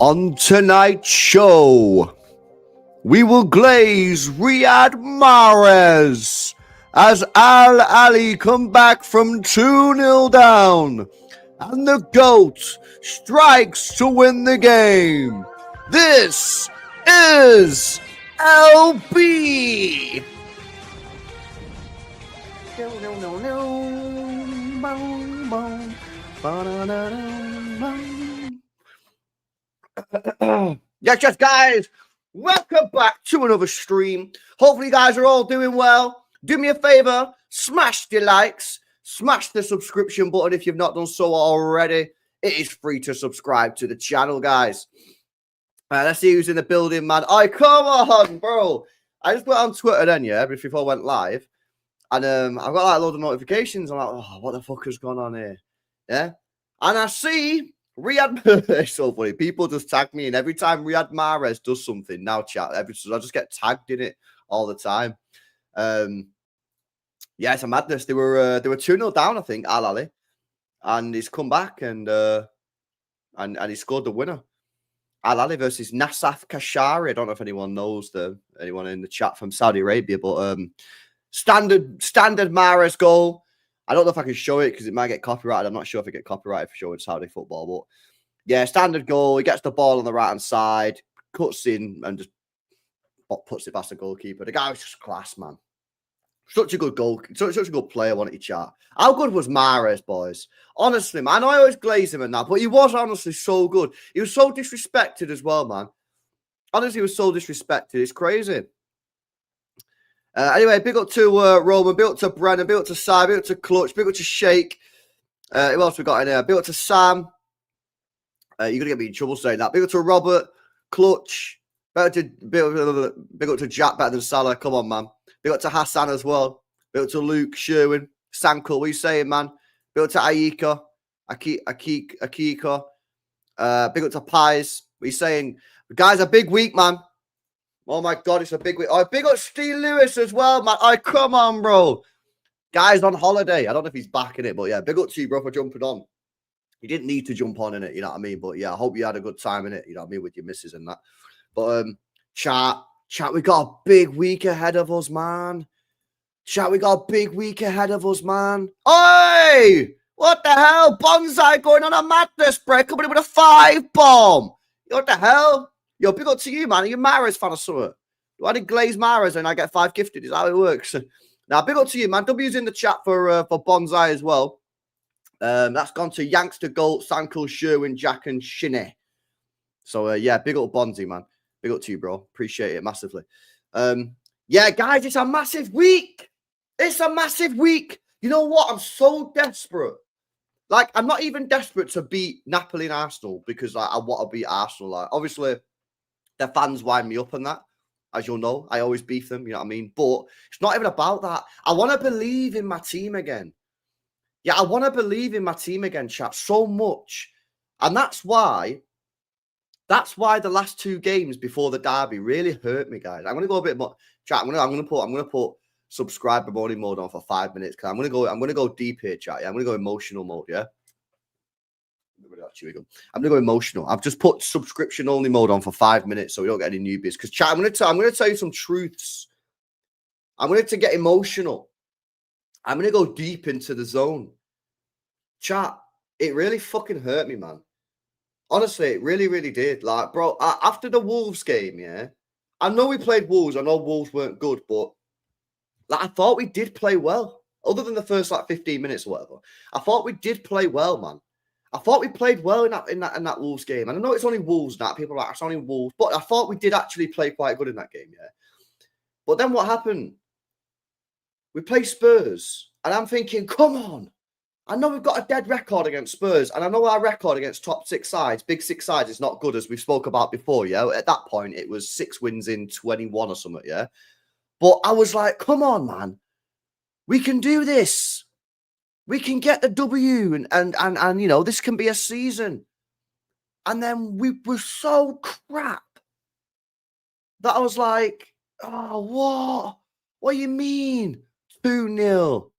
On tonight's show, we will glaze Riyad Mahrez as Al Ali come back from 2-0 down and the GOAT strikes to win the game. This is LB. Yes, guys. Welcome back to another stream. Hopefully, you guys are all doing well. Do me a favor, smash the likes, smash the subscription button if you've not done so already. It is free to subscribe to the channel, guys. Let's see who's in the building, man. Oh, come on, bro. I just went on Twitter then, yeah, before I went live. And I've got like a load of notifications. I'm like, oh, what the fuck has gone on here? Yeah. And I see Riyad. It's so funny. People just tag me, and every time Riyad Mahrez does something, now chat, I just get tagged in it all the time. Yeah, it's a madness. They were 2-0 down, I think, Al Ali, and he's come back and he scored the winner. Al Ali versus Nassaf Kashari. I don't know if anyone knows anyone in the chat from Saudi Arabia, but standard Mahrez goal. I don't know if I can show it because it might get copyrighted. I'm not sure if it get copyrighted for showing Saudi football, but yeah, standard goal. He gets the ball on the right hand side, cuts in, and just puts it past the goalkeeper. The guy was just class, man. Such a good goal, such a good player. Wanted to chat. How good was Mahrez, boys? Honestly, man, I know I always glaze him and that, but he was honestly so good. He was so disrespected as well, man. Honestly, he was so disrespected. It's crazy. Anyway, big up to Roman, big up to Brennan, big up to Sai, big up to Clutch, big up to Shake. Who else we got in there? Big up to Sam. You're going to get me in trouble saying that. Big up to Robert, Clutch. Big up to Jack, better than Salah. Come on, man. Big up to Hassan as well. Big up to Luke, Sherwin, Sankle. What are you saying, man? Big up to Aika, Akiko. Big up to Pies. What are you saying? Guys, a big week, man. Oh, my God, it's a big week. Oh, big up Steve Lewis as well, man. Oh, come on, bro. Guy's on holiday. I don't know if he's back in it, but yeah, big up to you, bro, for jumping on. You didn't need to jump on in it, you know what I mean? But yeah, I hope you had a good time in it, you know what I mean, with your missus and that. But chat, we got a big week ahead of us, man. Chat, we got a big week ahead of us, man. Oi! What the hell? Bonsai going on a madness break, coming in with a 5-bomb. What the hell? Yo, big up to you, man. Are you a Mahrez fan or something? Do I need glaze Mahrez and I get 5 gifted? Is that how it works? Now, big up to you, man. W's in the chat for Bonsai as well. That's gone to Yankster Gold, Sankle, Sherwin, Jack, and Shinny. So, yeah, big up Bonzi, man. Big up to you, bro. Appreciate it massively. Yeah, guys, it's a massive week. It's a massive week. You know what? I'm so desperate. Like, I'm not even desperate to beat Napoli and Arsenal because I want to beat Arsenal. Like, obviously, their fans wind me up on that. As you'll know, I always beef them, you know what I mean? But it's not even about that. I want to believe in my team again. Yeah, I want to believe in my team again, chat, so much. And that's why the last 2 games before the derby really hurt me, guys. I'm going to go a bit more. Chat, I'm going to put subscriber morning mode on for 5 minutes because I'm going to go deep here, chat. Yeah, I'm going to go emotional mode, yeah. I'm gonna go emotional. I've just put subscription only mode on for 5 minutes so we don't get any newbies. Because chat, I'm gonna tell you some truths. I'm going to get emotional. I'm gonna go deep into the zone. Chat, it really fucking hurt me, man. Honestly, it really, really did. Like, bro, after the Wolves game, yeah, I know we played Wolves. I know Wolves weren't good, but like, I thought we did play well. Other than the first like 15 minutes or whatever, I thought we did play well, man. I thought we played well in that Wolves game. And I know it's only Wolves now. People are like, it's only Wolves. But I thought we did actually play quite good in that game, yeah. But then what happened? We play Spurs. And I'm thinking, come on. I know we've got a dead record against Spurs. And I know our record against top 6 sides, big 6 sides, is not good as we spoke about before, yeah. At that point, it was 6 wins in 21 or something, yeah. But I was like, come on, man. We can do this. We can get the W and you know, this can be a season. And then we were so crap that I was like, oh, what? What do you mean? 2-0.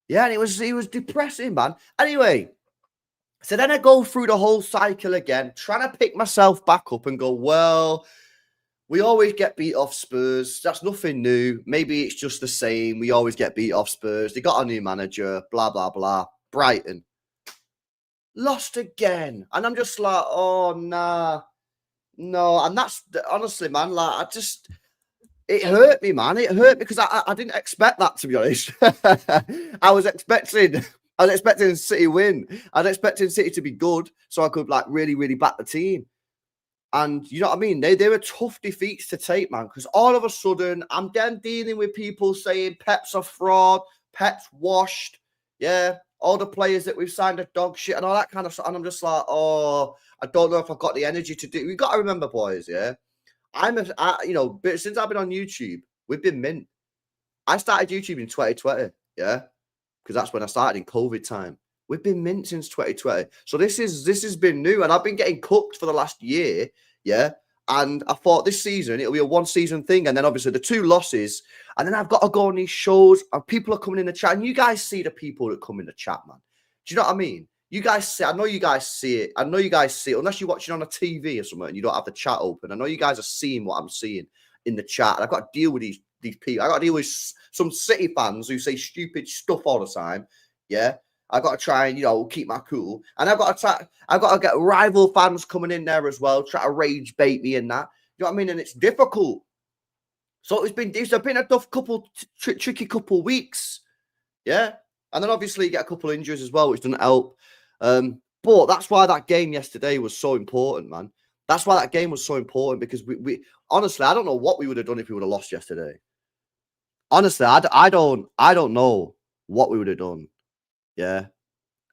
Yeah, and it was depressing, man. Anyway, So then I go through the whole cycle again, trying to pick myself back up and go, well, we always get beat off Spurs. That's nothing new. Maybe it's just the same. We always get beat off Spurs. They got a new manager, blah, blah, blah. Brighton. Lost again. And I'm just like, oh, nah. No. And that's, honestly, man, like, it hurt me, man. It hurt me because I didn't expect that, to be honest. I was expecting City win. I was expecting City to be good so I could, like, really, really back the team. And you know what I mean? They were tough defeats to take, man, because all of a sudden, I'm then dealing with people saying Pep's a fraud, Pep's washed, yeah, all the players that we've signed are dog shit and all that kind of stuff. And I'm just like, oh, I don't know if I've got the energy to do. We've got to remember, boys, yeah, since I've been on YouTube, we've been mint. I started YouTube in 2020, yeah, because that's when I started in COVID time. We've been mint since 2020. So this has been new, and I've been getting cooked for the last year, yeah. And I thought this season it'll be a one-season thing, and then obviously the 2 losses, and then I've got to go on these shows, and people are coming in the chat, and you guys see the people that come in the chat, man. Do you know what I mean? You guys see, I know you guys see it. I know you guys see it, unless you're watching on a TV or something and you don't have the chat open. I know you guys are seeing what I'm seeing in the chat. And I've got to deal with these people. I've got to deal with some City fans who say stupid stuff all the time. Yeah. I've got to try and, keep my cool. And I've got to get rival fans coming in there as well, try to rage bait me in that. You know what I mean? And it's difficult. So it's been a tough tricky couple weeks. Yeah. And then obviously you get a couple of injuries as well, which doesn't help. But that's why that game yesterday was so important, man. That's why that game was so important, because we honestly, I don't know what we would have done if we would have lost yesterday. Honestly, I don't know what we would have done. Yeah.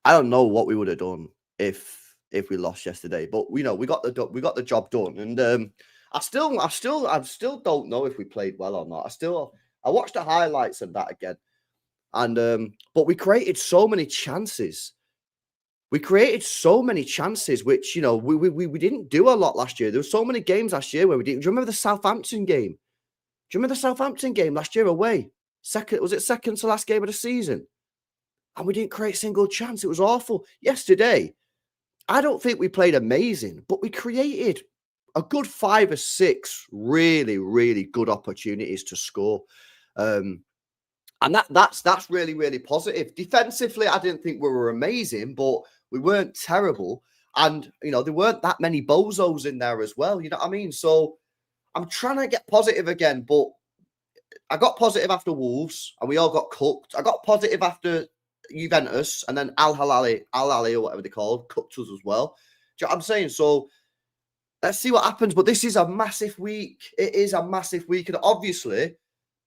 I don't know what we would have done if we lost yesterday. But we got the job done. And I still don't know if we played well or not. I watched the highlights of that again. And but we created so many chances. We created so many chances, which, we didn't do a lot last year. There were so many games last year where we didn't. Do you remember the Southampton game? Do you remember the Southampton game last year away? Was it second to last game of the season? And we didn't create a single chance. It was awful. Yesterday, I don't think we played amazing, but we created a good 5 or 6 really, really good opportunities to score. And that's really, really positive. Defensively, I didn't think we were amazing, but we weren't terrible. And, there weren't that many bozos in there as well. You know what I mean? So I'm trying to get positive again, but I got positive after Wolves and we all got cooked. I got positive after Juventus, and then Al Hilali or whatever they called, cooked us as well. Do you know what I'm saying? So let's see what happens. But this is a massive week. It is a massive week. And obviously,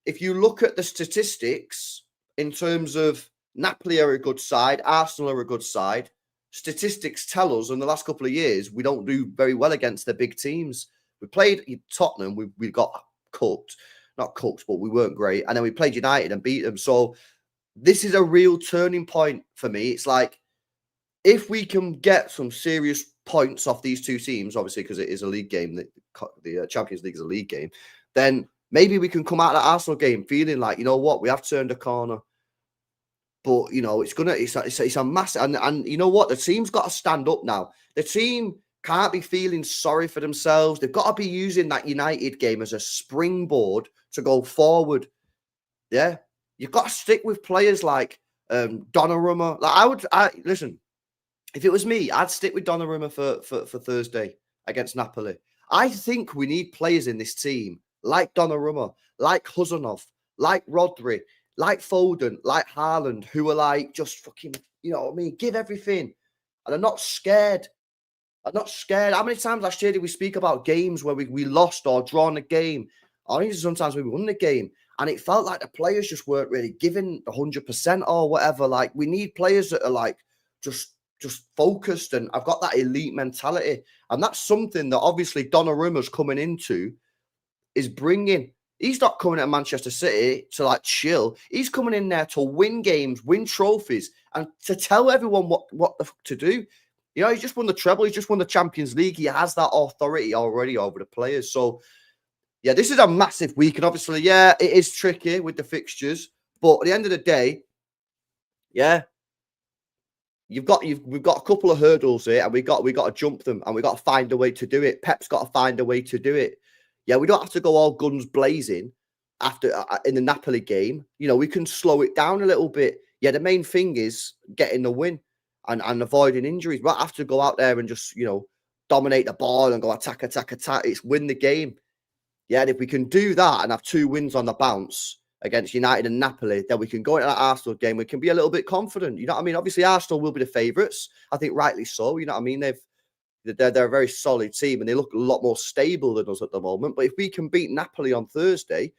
if you look at the statistics in terms of Napoli are a good side, Arsenal are a good side, statistics tell us in the last couple of years we don't do very well against the big teams. We played Tottenham, we got cooked. Not cooked, but we weren't great. And then we played United and beat them. So this is a real turning point for me. It's like, if we can get some serious points off these 2 teams, obviously, because it is a league game, the Champions League is a league game, then maybe we can come out of the Arsenal game feeling like, you know what, we have turned a corner. But, it's a massive, and you know what, the team's got to stand up now. The team can't be feeling sorry for themselves. They've got to be using that United game as a springboard to go forward. Yeah. You've got to stick with players like Donnarumma. Like listen, if it was me, I'd stick with Donnarumma for Thursday against Napoli. I think we need players in this team like Donnarumma, like Huzanov, like Rodri, like Foden, like Haaland, who are like just fucking, give everything. And I'm not scared. I'm not scared. How many times last year did we speak about games where we lost or drawn a game? Or even sometimes we won the game. And it felt like the players just weren't really giving 100% or whatever. Like, we need players that are like just focused, and I've got that elite mentality. And that's something that obviously Donnarumma's coming into, is bringing. He's not coming at Manchester City to like chill. He's coming in there to win games, win trophies, and to tell everyone what the fuck to do. He's just won the treble. He's just won the Champions League. He has that authority already over the players. So, yeah, this is a massive week. And obviously, yeah, it is tricky with the fixtures. But at the end of the day, yeah, we've got a couple of hurdles here, and we got to jump them, and we got to find a way to do it. Pep's got to find a way to do it. Yeah, we don't have to go all guns blazing after in the Napoli game. You know, we can slow it down a little bit. Yeah, the main thing is getting the win and avoiding injuries. We don't have to go out there and just, you know, dominate the ball and go attack. It's win the game. Yeah, and if we can do that and have 2 wins on the bounce against United and Napoli, then we can go into that Arsenal game. We can be a little bit confident. You know what I mean? Obviously, Arsenal will be the favourites. I think rightly so. You know what I mean? They're a very solid team and they look a lot more stable than us at the moment. But if we can beat Napoli on Thursday, you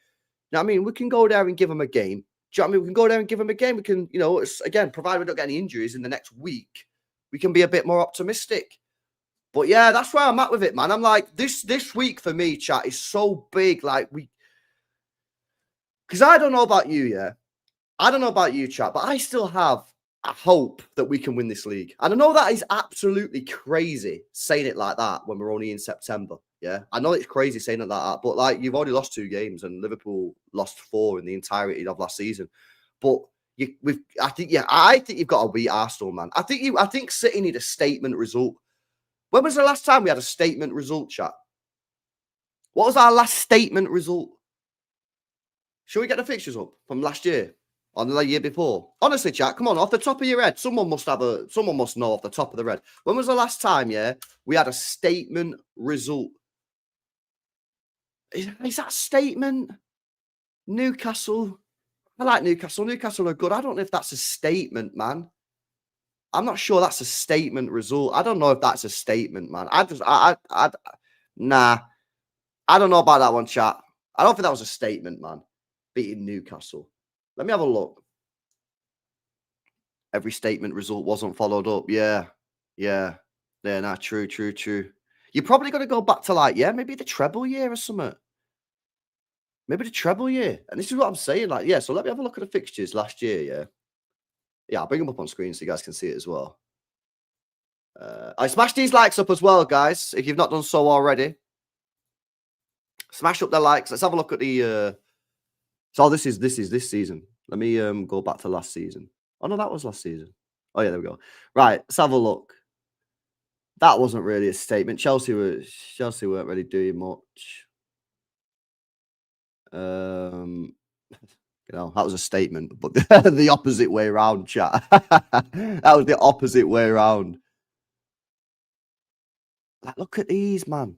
know what I mean? We can go there and give them a game. Do you know what I mean? We can go there and give them a game. We can, you know, again, provided we don't get any injuries in the next week, we can be a bit more optimistic. But yeah, that's where I'm at with it, man. I'm like, this week for me, chat, is so big. Like, because I don't know about you, yeah. I don't know about you, chat, but I still have a hope that we can win this league. And I know that is absolutely crazy saying it like that when we're only in September. Yeah, I know it's crazy saying it like that, but like, you've already lost 2 games and Liverpool lost 4 in the entirety of last season. But I think you've got to beat Arsenal, man. I think City need a statement result. When was the last time we had a statement result, chat? What was our last statement result? Should we get the fixtures up from last year? On the year before? Honestly, chat, come on, off the top of your head. Someone must know off the top of the head. When was the last time, yeah, we had a statement result? Is that statement? Newcastle. I like Newcastle. Newcastle are good. I don't know if that's a statement, man. I'm not sure that's a statement result. I don't know if that's a statement, man. Nah. I don't know about that one, chat. I don't think that was a statement, man. Beating Newcastle. Let me have a look. Every statement result wasn't followed up. Yeah. Nah, true. You're probably going to go back to like, yeah, maybe the treble year or something. Maybe the treble year. And this is what I'm saying. Like, yeah, so let me have a look at the fixtures last year, yeah. Yeah, I'll bring them up on screen so you guys can see it as well. I smash these likes up as well, guys, if you've not done so already. Smash up the likes. Let's have a look at the... So this is this season. Let me go back to last season. Oh, no, that was last season. Oh, yeah, there we go. Right, let's have a look. That wasn't really a statement. Chelsea weren't really doing much. You know, that was a statement, but the opposite way around, chat. That was the opposite way around. Like, look at these, man.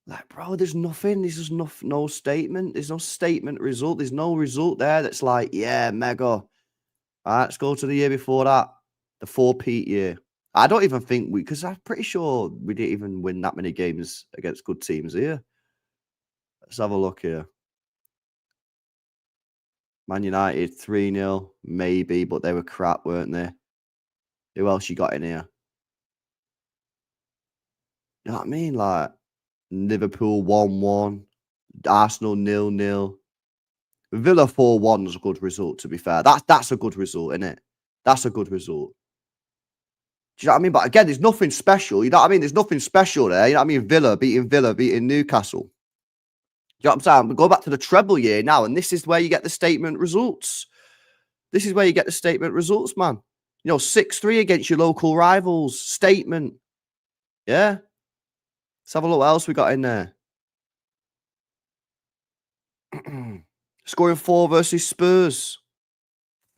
Like, bro, there's nothing. There's just no statement. There's no statement result. There's no result there that's like, yeah, mega. All right, let's go to the year before that, the 4-peat year. I don't even think because I'm pretty sure we didn't even win that many games against good teams here. Let's have a look here. Man United 3-0, maybe, but they were crap, weren't they? Who else you got in here? You know what I mean? Like Liverpool 1-1, Arsenal 0-0. Villa 4-1 is a good result, to be fair. That's a good result, isn't it? That's a good result. Do you know what I mean? But again, there's nothing special. You know what I mean? There's nothing special there. You know what I mean? Villa beating Newcastle. Do you know what I'm saying? We go back to the treble year now, and this is where you get the statement results. This is where you get the statement results, man. You know, 6-3 against your local rivals. Statement. Yeah. Let's have a look what else we got in there. Scoring 4 versus Spurs.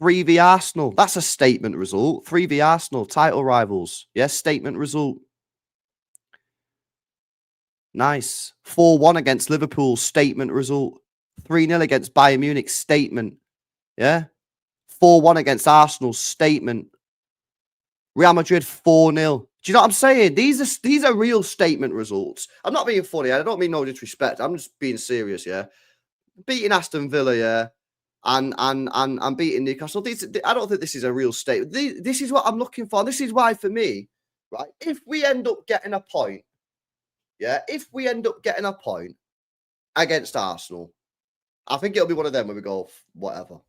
3v Arsenal. That's a statement result. 3v Arsenal. Title rivals. Yes, statement result. Nice. 4-1 against Liverpool. Statement result. 3-0 against Bayern Munich. Statement. Yeah. 4-1 against Arsenal. Statement. Real Madrid 4-0. Do you know what I'm saying? These are real statement results. I'm not being funny. I don't mean no disrespect. I'm just being serious, yeah. Beating Aston Villa, yeah, and beating Newcastle. I don't think this is a real statement. This is what I'm looking for. This is why, for me, right, if we end up getting a point, yeah, if we end up getting a point against Arsenal, I think it'll be one of them where we go, whatever.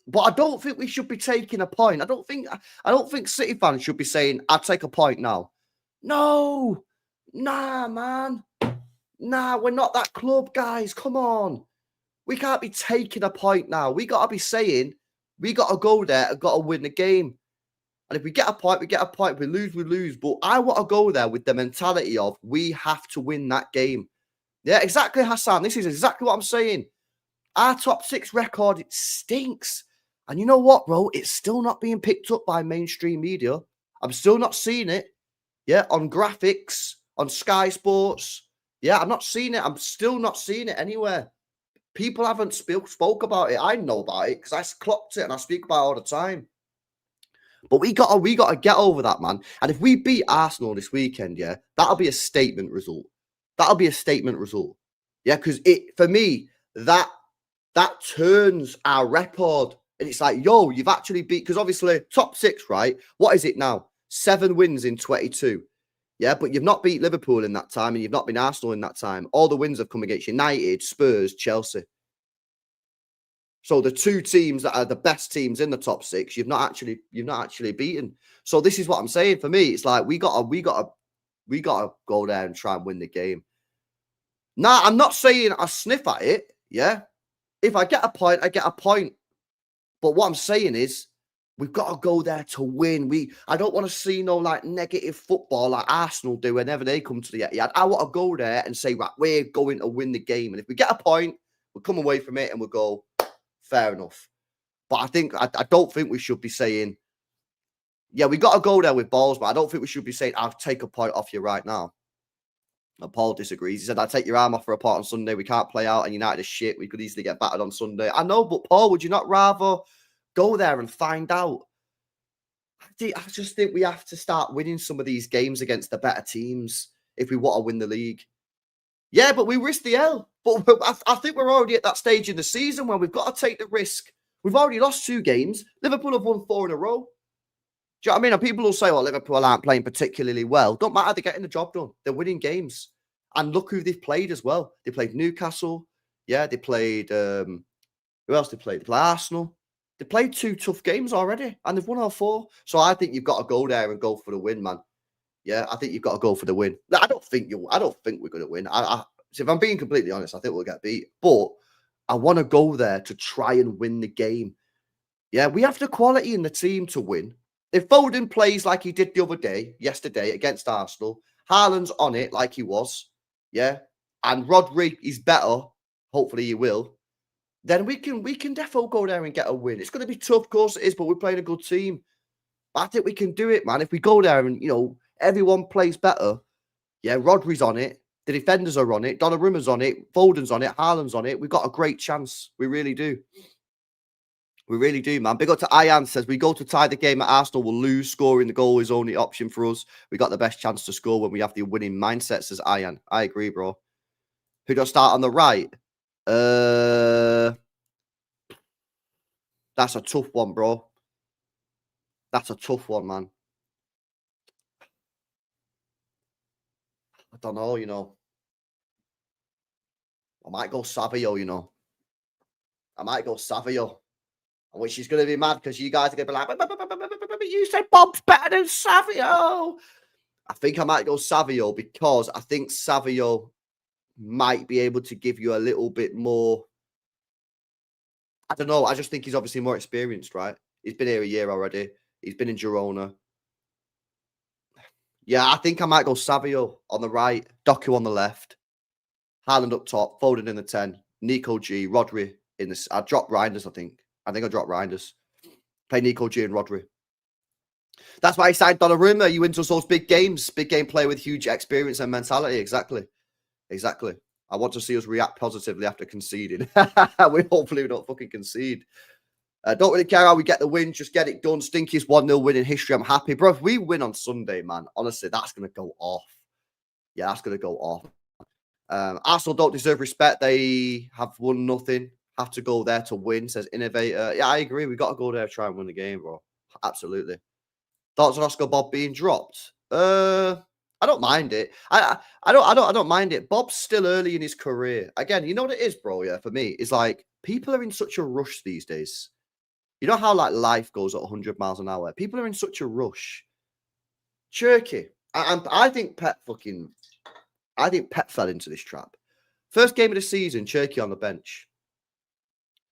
But I don't think we should be taking a point. I don't think City fans should be saying, I'd take a point now. No. Nah, man. Nah, we're not that club, guys. Come on. We can't be taking a point now. We got to be saying, We got to go there and got to win the game. And if we get a point, we get a point. We lose. But I want to go there with the mentality of we have to win that game. Yeah, exactly, Hassan. This is exactly what I'm saying. Our top 6 record, it stinks. And you know what, bro? It's still not being picked up by mainstream media. I'm still not seeing it. Yeah, on graphics, on Sky Sports. Yeah, I'm not seeing it. I'm still not seeing it anywhere. People haven't spoke about it. I know about it because I clocked it and I speak about it all the time. But we gotta get over that, man. And if we beat Arsenal this weekend, yeah, that'll be a statement result. That'll be a statement result. Yeah, because for me, that turns our record. And it's like, yo, you've actually beat, because obviously top 6, right? What is it now? 7 wins in 22. Yeah, but you've not beat Liverpool in that time and you've not been Arsenal in that time. All the wins have come against United, Spurs, Chelsea. So the 2 teams that are the best teams in the top 6, you've not actually beaten. So this is what I'm saying. For me, it's like we gotta go there and try and win the game. Now, I'm not saying I sniff at it. Yeah, if I get a point, I get a point. But what I'm saying is, we've got to go there to win. I don't want to see no like negative football like Arsenal do whenever they come to the Etihad. I want to go there and say, right, we're going to win the game. And if we get a point, we'll come away from it and we'll go, fair enough. But I don't think we should be saying, yeah, we got to go there with balls, but I don't think we should be saying, I'll take a point off you right now. And Paul disagrees. He said, I'll take your arm off for a point on Sunday. We can't play out and United is shit. We could easily get battered on Sunday. I know, but Paul, would you not rather go there and find out? I just think we have to start winning some of these games against the better teams if we want to win the league. Yeah, but we risk the L. But I think we're already at that stage in the season where we've got to take the risk. We've already lost 2 games. Liverpool have won 4 in a row. Do you know what I mean? And people will say, well, Liverpool aren't playing particularly well. Don't matter. They're getting the job done. They're winning games. And look who they've played as well. They played Newcastle. Yeah, they played... who else they played? They played Arsenal. They played 2 tough games already. And they've won all 4. So I think you've got to go there and go for the win, man. Yeah, I think you've got to go for the win. I don't think we're going to win. So if I'm being completely honest, I think we'll get beat. But I want to go there to try and win the game. Yeah, we have the quality in the team to win. If Foden plays like he did yesterday against Arsenal, Haaland's on it like he was, yeah, and Rodri is better, hopefully he will, then we can defo go there and get a win. It's going to be tough, of course it is, but we're playing a good team. But I think we can do it, man. If we go there and, everyone plays better, yeah, Rodri's on it, the defenders are on it, Donnarumma's on it, Foden's on it, Haaland's on it. We've got a great chance. We really do. We really do, man. Big up to Ian, says, we go to tie the game at Arsenal, we'll lose. Scoring the goal is only option for us. We got the best chance to score when we have the winning mindset, says Ian. I agree, bro. Who does start on the right? That's a tough one, bro. That's a tough one, man. I don't know, I might go Savio, I might go Savio. Which she's going to be mad because you guys are going to be like, but you said Bob's better than Savio. I think I might go Savio because I think Savio might be able to give you a little bit more. I don't know. I just think he's obviously more experienced, right? He's been here a year already. He's been in Girona. Yeah, I think I might go Savio on the right, Doku on the left, Haaland up top, Foden in the 10, Nico G, Rodri in the... I'd drop Reinders, I think I'll drop Reinders. Play Nico G and Rodri. That's why I signed Donnarumma. You into those big games. Big game player with huge experience and mentality. Exactly. I want to see us react positively after conceding. Hopefully don't fucking concede. Don't really care how we get the win. Just get it done. Stinkiest 1-0 win in history. I'm happy. Bro, if we win on Sunday, man, honestly, that's going to go off. Yeah, that's going to go off. Arsenal don't deserve respect. They have won nothing. Have to go there to win, says Innovator. Yeah, I agree. We got to go there and try and win the game, bro. Absolutely. Thoughts on Oscar Bob being dropped? I don't mind it. I don't mind it. Bob's still early in his career. Again, you know what it is, bro? Yeah, for me, it's like people are in such a rush these days. You know how like life goes at 100 miles an hour. People are in such a rush. Cherky, I think Pep fell into this trap. First game of the season, Cherky on the bench.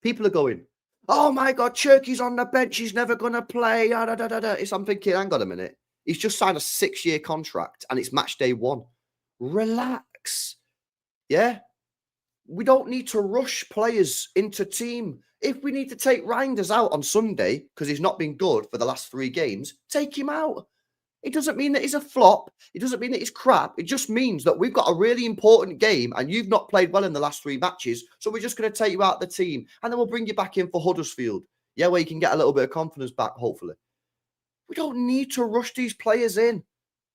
People are going, Oh my God, Cherky's on the bench. He's never going to play. I'm thinking, hang on a minute. He's just signed a 6-year contract and it's match day 1. Relax. Yeah. We don't need to rush players into team. If we need to take Reinders out on Sunday because he's not been good for the last 3 games, take him out. It doesn't mean that he's a flop. It doesn't mean that he's crap. It just means that we've got a really important game and you've not played well in the last 3 matches. So we're just going to take you out of the team and then we'll bring you back in for Huddersfield. Yeah, where you can get a little bit of confidence back, hopefully. We don't need to rush these players in.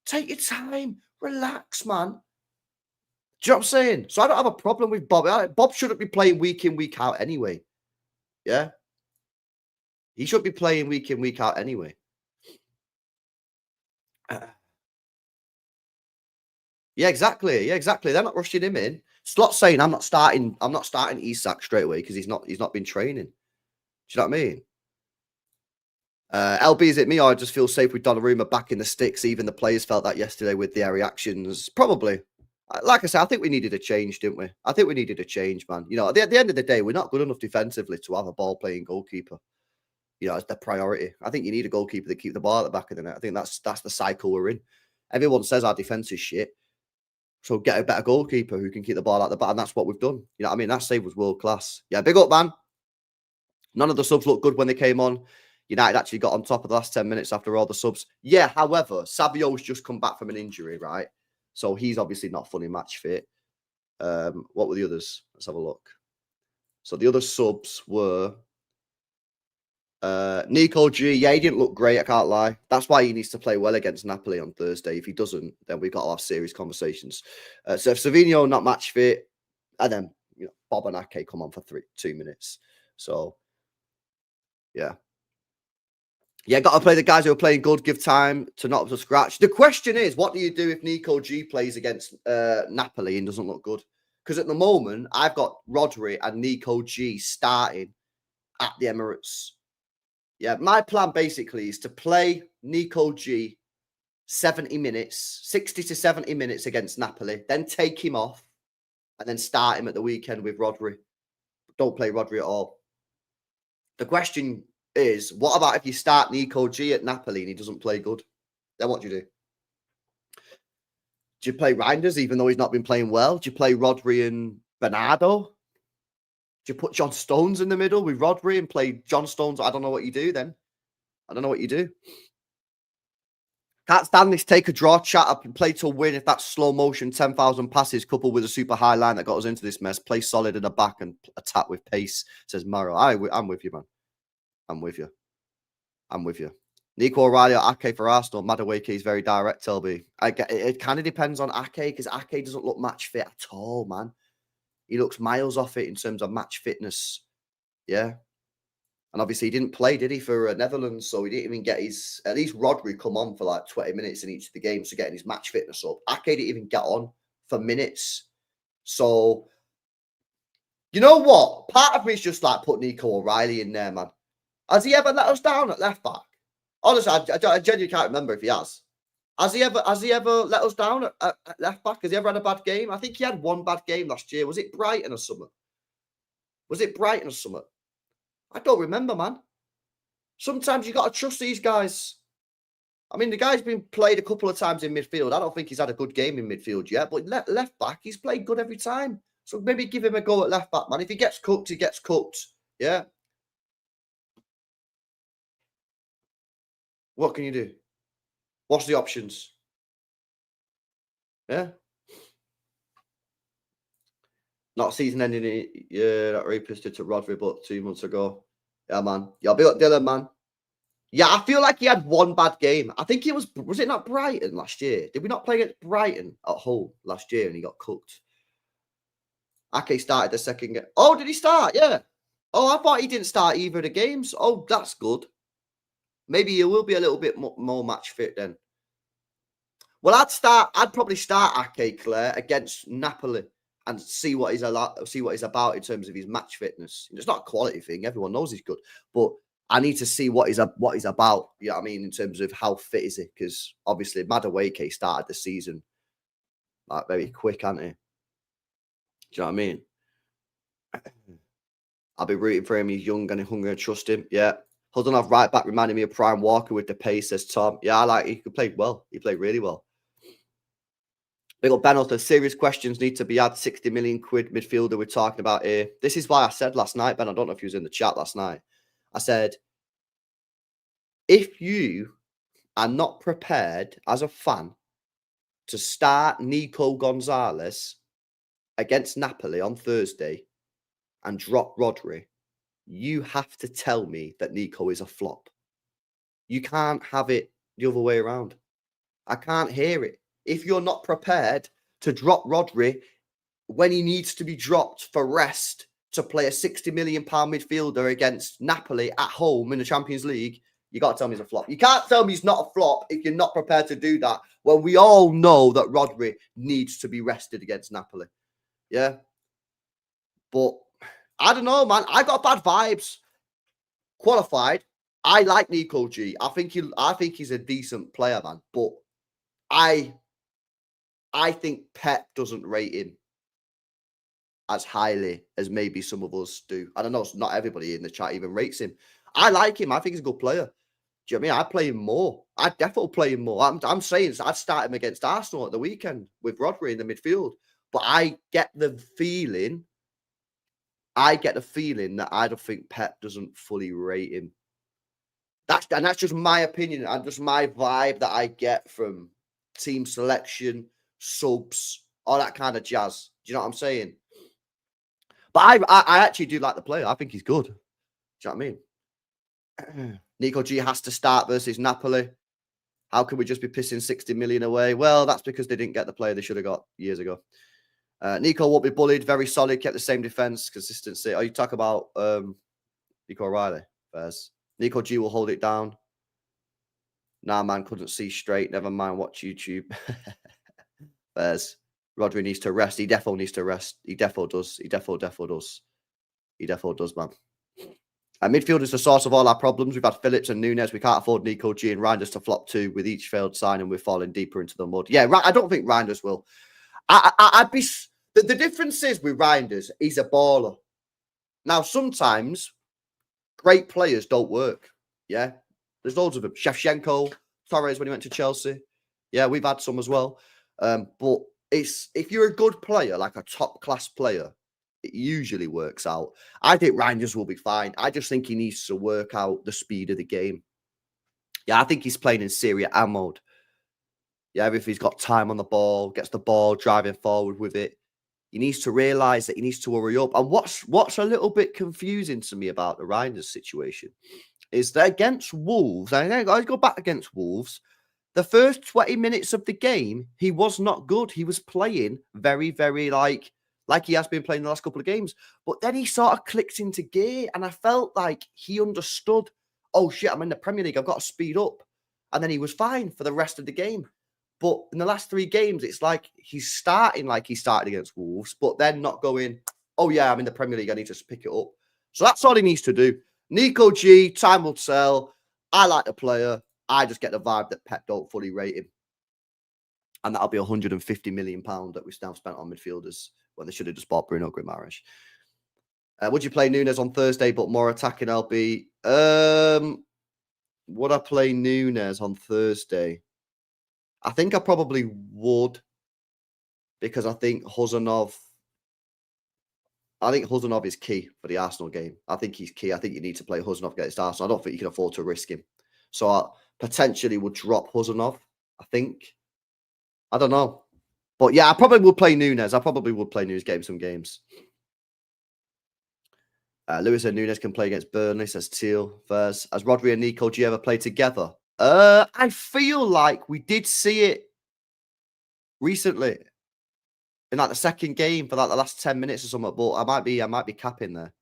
Take your time. Relax, man. Do you know what I'm saying? So I don't have a problem with Bob. Bob shouldn't be playing week in, week out anyway. Yeah? He should be playing week in, week out anyway. Yeah, exactly. Yeah, exactly. They're not rushing him in. Slot saying I'm not starting Isak straight away because he's not been training. Do you know what I mean? LB, is it me or I just feel safe with Donnarumma back in the sticks? Even the players felt that yesterday with their reactions. Probably. Like I said, I think we needed a change, didn't we? I think we needed a change, man. You know, at the end of the day, we're not good enough defensively to have a ball-playing goalkeeper. You know, it's the priority. I think you need a goalkeeper that keep the ball at the back of the net. I think that's the cycle we're in. Everyone says our defense is shit. So get a better goalkeeper who can keep the ball at the back. And that's what we've done. You know what I mean? That save was world class. Yeah, big up, man. None of the subs looked good when they came on. United actually got on top of the last 10 minutes after all the subs. Yeah, however, Savio's just come back from an injury, right? So he's obviously not fully match fit. What were the others? Let's have a look. So the other subs were Nico G. Yeah, he didn't look great, I can't lie. That's why he needs to play well against Napoli on Thursday. If he doesn't, then we've got to have serious conversations. So if Savinho not match fit, and then Bob and Ake come on for 2 minutes. So yeah. Yeah, got to play the guys who are playing good, give time to not up to scratch. The question is, what do you do if Nico G plays against Napoli and doesn't look good? Because at the moment, I've got Rodri and Nico G starting at the Emirates. Yeah, my plan basically is to play Nico G 70 minutes, 60 to 70 minutes against Napoli, then take him off and then start him at the weekend with Rodri. Don't play Rodri at all. The question is, what about if you start Nico G at Napoli and he doesn't play good? Then what do you do? Do you play Reinders even though he's not been playing well? Do you play Rodri and Bernardo? Do you put John Stones in the middle with Rodri and play John Stones? I don't know what you do then. I don't know what you do. Can't stand this take a draw chat up and play to win if that's slow motion 10,000 passes coupled with a super high line that got us into this mess. Play solid in the back and attack with pace, says Maro. I'm with you, man. I'm with you. Nico O'Reilly or Ake for Arsenal. Madueke is very direct, LB. It kind of depends on Ake because Ake doesn't look match fit at all, man. He looks miles off it in terms of match fitness. Yeah. And obviously he didn't play, did he, for Netherlands? So he didn't even get his... At least Rodri come on for like 20 minutes in each of the games to getting his match fitness up. Ake didn't even get on for minutes. So, you know what? Part of me is just like put Nico O'Reilly in there, man. Has he ever let us down at left back? Honestly, I genuinely can't remember if he has. Has he ever let us down at left back? Has he ever had a bad game? I think he had one bad game last year. Was it Brighton or something? I don't remember, man. Sometimes you got to trust these guys. I mean, the guy's been played a couple of times in midfield. I don't think he's had a good game in midfield yet, but left back, he's played good every time. So maybe give him a go at left back, man. If he gets cooked, he gets cooked. Yeah. What can you do? What's the options? Yeah. Not season ending. Yeah, that reposted to Rodri, but 2 months ago. Yeah, man. Yeah, big up Dylan, man. Yeah, I feel like he had one bad game. I think it was it not Brighton last year? Did we not play against Brighton at home last year and he got cooked? Ake started the second game. Oh, did he start? Yeah. Oh, I thought he didn't start either of the games. Oh, that's good. Maybe he will be a little bit more match fit then. Well, I'd probably start Ake, Claire, against Napoli and see what he's about in terms of his match fitness. It's not a quality thing. Everyone knows he's good, but I need to see what he's about. You know what I mean? In terms of how fit is he? Because obviously Madueke started the season like very quick, hasn't he? Do you know what I mean? I'll be rooting for him. He's young and hungry and trust him. Yeah. Hudson right back reminding me of Prime Walker with the pace, says Tom. Yeah, I like he could play well. He played really well. Big up Ben Arthur. Serious questions need to be had. 60 million quid midfielder we're talking about here. This is why I said last night, Ben, I don't know if you was in the chat last night. I said, if you are not prepared as a fan to start Nico Gonzalez against Napoli on Thursday and drop Rodri, you have to tell me that Nico is a flop. You can't have it the other way around. I can't hear it. If you're not prepared to drop Rodri when he needs to be dropped for rest to play a 60 million pound midfielder against Napoli at home in the Champions League, you got to tell me he's a flop. You can't tell me he's not a flop if you're not prepared to do that. Well, we all know that Rodri needs to be rested against Napoli. Yeah. But I don't know, man. I got bad vibes. Qualified. I like Nico G. I think he's a decent player, man. But I think Pep doesn't rate him as highly as maybe some of us do. I don't know. Not everybody in the chat even rates him. I like him. I think he's a good player. Do you know what I mean? I play him more. I definitely play him more. I'm saying I'd start him against Arsenal at the weekend with Rodri in the midfield. But I get the feeling that I don't think Pep doesn't fully rate him. That's just my opinion and just my vibe that I get from team selection, subs, all that kind of jazz. Do you know what I'm saying? But I actually do like the player. I think he's good. Do you know what I mean? Nico G has to start versus Napoli. How can we just be pissing 60 million away? Well, that's because they didn't get the player they should have got years ago. Nico won't be bullied. Very solid. Kept the same defense, consistency. Oh, you talk about Nico O'Reilly. Fairs. Nico G will hold it down. Nah, man, couldn't see straight. Never mind, watch YouTube. Fairs. Rodri needs to rest. He defo needs to rest. He defo does. He defo does. He defo does, man. Midfield is the source of all our problems. We've had Phillips and Nunes. We can't afford Nico G and Reinders to flop too. With each failed sign, and we're falling deeper into the mud. Yeah, I don't think Reinders will. I'd be... The difference is with Reinders, he's a baller. Now, sometimes great players don't work. Yeah, there's loads of them. Shevchenko, Torres when he went to Chelsea. Yeah, we've had some as well. But if you're a good player, like a top class player, it usually works out. I think Reinders will be fine. I just think he needs to work out the speed of the game. Yeah, I think he's playing in Serie A mode. Yeah, if he's got time on the ball, gets the ball, driving forward with it, he needs to realise that he needs to hurry up. And what's a little bit confusing to me about the Reinders situation is that against Wolves, and I go back against Wolves, the first 20 minutes of the game, he was not good. He was playing very, very like he has been playing the last couple of games. But then he sort of clicked into gear, and I felt like he understood, oh, shit, I'm in the Premier League. I've got to speed up. And then he was fine for the rest of the game. But in the last 3 games, it's like he's starting like he started against Wolves, but then not going, oh, yeah, I'm in the Premier League. I need to pick it up. So that's all he needs to do. Nico G, time will tell. I like the player. I just get the vibe that Pep don't fully rate him. And that'll be £150 million that we've now spent on midfielders when they should have just bought Bruno Guimaraes. Would you play Nunes on Thursday, but more attacking LB? Would I play Nunes on Thursday? I think I probably would, because I think Huzanov is key for the Arsenal game. I think he's key. I think you need to play Huzanov against Arsenal. I don't think you can afford to risk him. So I potentially would drop Huzanov, I think. I don't know. But yeah, I probably would play Nunes. I probably would play Nunes, some games. Lewis and Nunes can play against Burnley, says Teal. First, has Rodri and Nico G ever played together? I feel like we did see it recently in like the second game for like the last 10 minutes or something, but I might be capping there.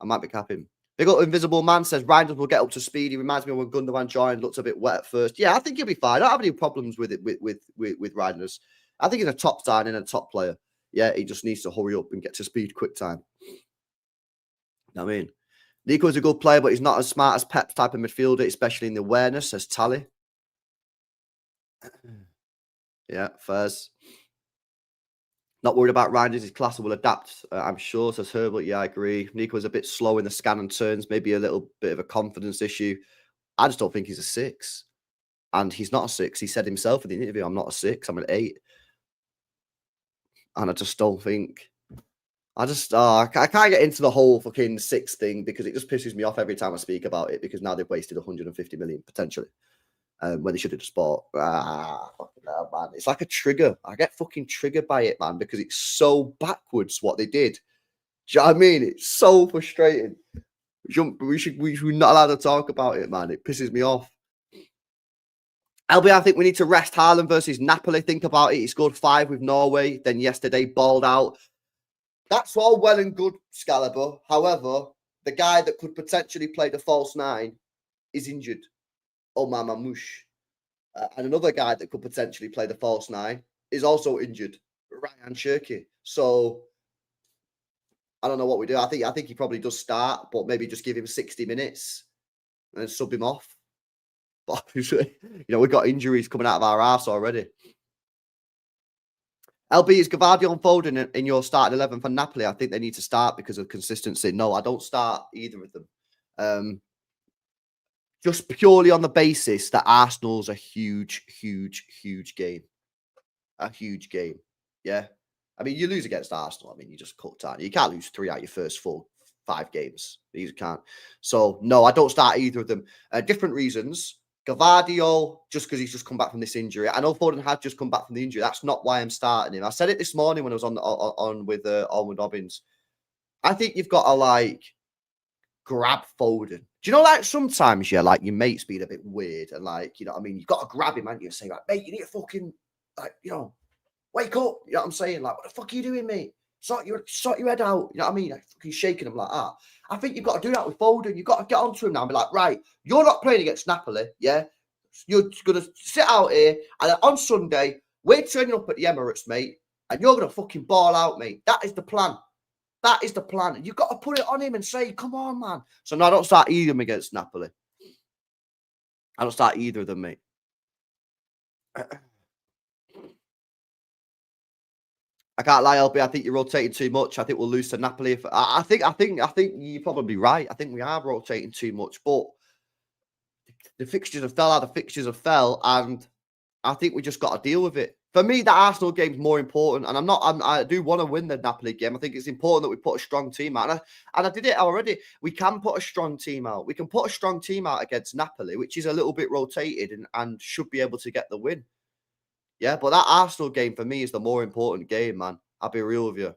I might be capping. Big up Invisible Man says Reinders will get up to speed. He reminds me of when Gundogan joined, looked a bit wet at first. Yeah, I think he'll be fine. I don't have any problems with it with Reinders. I think he's a top signing and a top player. Yeah, he just needs to hurry up and get to speed quick time. I mean, Nico is a good player, but he's not as smart as Pep's type of midfielder, especially in the awareness, says Tally. Yeah, Fairs. Not worried about Reinders. His class will adapt, I'm sure, says Herbert. Yeah, I agree. Nico's a bit slow in the scan and turns, maybe a little bit of a confidence issue. I just don't think he's a 6. And he's not a 6. He said himself in the interview, I'm not a 6, I'm an 8. And I just don't think... I can't get into the whole fucking 6 thing because it just pisses me off every time I speak about it because now they've wasted 150 million, potentially. When they should have just bought. Fucking hell, man. It's like a trigger. I get fucking triggered by it, man, because it's so backwards what they did. Do you know what I mean? It's so frustrating. We should not allowed to talk about it, man. It pisses me off. LB, I think we need to rest Haaland versus Napoli. Think about it. He scored 5 with Norway. Then yesterday, balled out. That's all well and good, Scalibur. However, the guy that could potentially play the false 9 is injured. Omar Mamouche. And another guy that could potentially play the false 9 is also injured. Ryan Cherky. So I don't know what we do. I think he probably does start, but maybe just give him 60 minutes and then sub him off. But obviously, we've got injuries coming out of our arse already. LB, is Gavardi on Foden in your starting 11 for Napoli? I think they need to start because of consistency. No, I don't start either of them. Just purely on the basis that Arsenal's a huge, huge, huge game. A huge game. Yeah. I mean, you lose against Arsenal. I mean, you just cut down. You can't lose 3 out of your first 5 games. You can't. So, no, I don't start either of them. Different reasons. Gavardio, just because he's just come back from this injury. I know Foden had just come back from the injury. That's not why I'm starting him. I said it this morning when I was on with Almond Dobbins. I think you've got to, grab Foden. Do you know, sometimes, your mate's being a bit weird and, you know what I mean? You've got to grab him, and you say, mate, you need to fucking, wake up. You know what I'm saying? What the fuck are you doing, mate? Sort your head out. You know what I mean? Fucking shaking him like that. I think you've got to do that with Foden. You've got to get onto him now and be like, right, you're not playing against Napoli, yeah? You're going to sit out here, and then on Sunday, we're turning up at the Emirates, mate, and you're going to fucking ball out, mate. That is the plan. That is the plan. You've got to put it on him and say, come on, man. So, no, I don't start either of them against Napoli. I don't start either of them, mate. I can't lie, LB. I think you're rotating too much. I think we'll lose to Napoli. I think you're probably right. I think we are rotating too much, but the fixtures have fell out. The fixtures have fell, and I think we just got to deal with it. For me, the Arsenal game's more important, and I do want to win the Napoli game. I think it's important that we put a strong team out, and I did it already. We can put a strong team out. We can put a strong team out against Napoli, which is a little bit rotated and should be able to get the win. Yeah, but that Arsenal game for me is the more important game, man. I'll be real with you.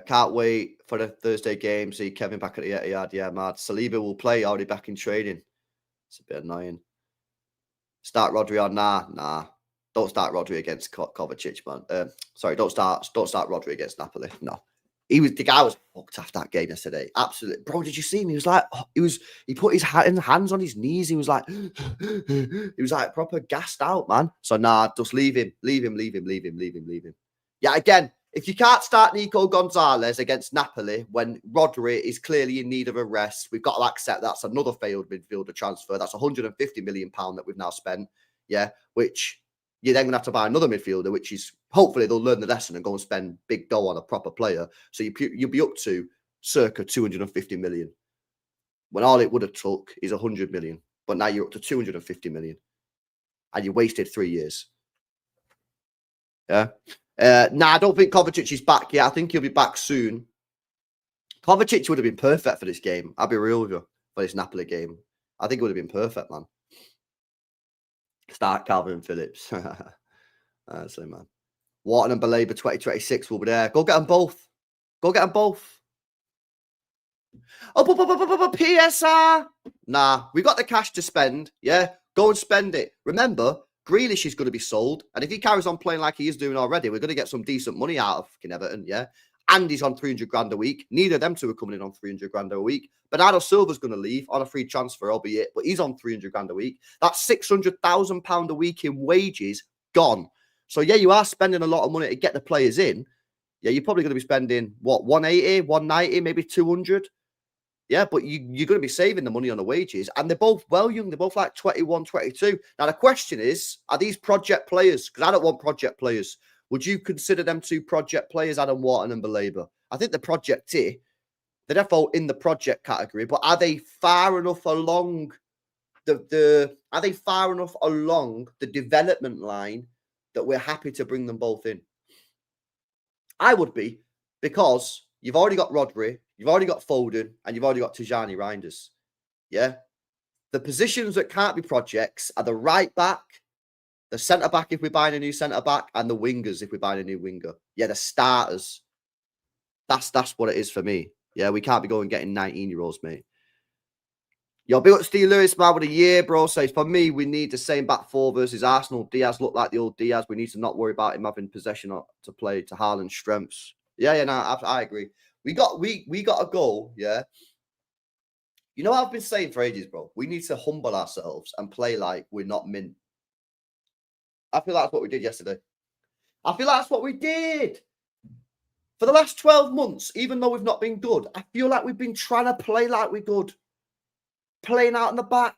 Can't wait for the Thursday game. See Kevin back at the Etihad. Yeah, mad. Saliba will play, already back in training. It's a bit annoying. Start Rodri on? Nah. Don't start Rodri against Kovacic, man. Sorry, don't start Rodri against Napoli. No. The guy was fucked after that game yesterday. Absolutely. Bro, did you see him? He was like, he put his hands on his knees. He was like, he was like proper gassed out, man. So nah, just leave him. Yeah, again, if you can't start Nico Gonzalez against Napoli when Rodri is clearly in need of a rest, we've got to accept that's another failed midfielder transfer. That's £150 million that we've now spent. Yeah, which you're then going to have to buy another midfielder, which is hopefully they'll learn the lesson and go and spend big dough on a proper player. So you'll be up to circa 250 million. When all it would have took is 100 million. But now you're up to 250 million. And you wasted 3 years. Yeah. I don't think Kovacic is back yet. I think he'll be back soon. Kovacic would have been perfect for this game. I'll be real with you. For this Napoli game. I think it would have been perfect, man. Start Calvin Phillips. So, man. Wharton and Baleba 2026 will be there. Go get them both. Oh, PSR. Nah, we got the cash to spend. Yeah, go and spend it. Remember, Grealish is going to be sold. And if he carries on playing like he is doing already, we're going to get some decent money out of fucking Everton. Yeah. And he's on 300 grand a week. Neither of them two are coming in on 300 grand a week. Bernardo Silva's going to leave on a free transfer, albeit, but he's on 300 grand a week. That's £600,000 a week in wages gone. So, yeah, you are spending a lot of money to get the players in. Yeah, you're probably going to be spending, 180, 190, maybe 200. Yeah, but you're going to be saving the money on the wages. And they're both well young. They're both like 21, 22. Now, the question is, are these project players? Because I don't want project players. Would you consider them two project players, Adam Wharton and Belabor? I think the project here, they're definitely in the project category, but are they far enough along are they far enough along the development line that we're happy to bring them both in? I would be, because you've already got Rodri, you've already got Foden, and you've already got Tijani Reinders. Yeah. The positions that can't be projects are the right back, the centre back if we're buying a new centre back, and the wingers if we're buying a new winger. Yeah, the starters. That's what it is for me. Yeah, we can't be going getting 19-year-olds, mate. Yo, big up Steve Lewis, man, with a year, bro. Says, for me, we need the same back four versus Arsenal. Diaz looked like the old Diaz. We need to not worry about him having possession to play to Haaland's strengths. Yeah, no, I agree. We got a goal, yeah. You know what I've been saying for ages, bro? We need to humble ourselves and play like we're not mint. I feel like that's what we did yesterday. I feel like that's what we did. For the last 12 months, even though we've not been good, I feel like we've been trying to play like we're good. Playing out in the back.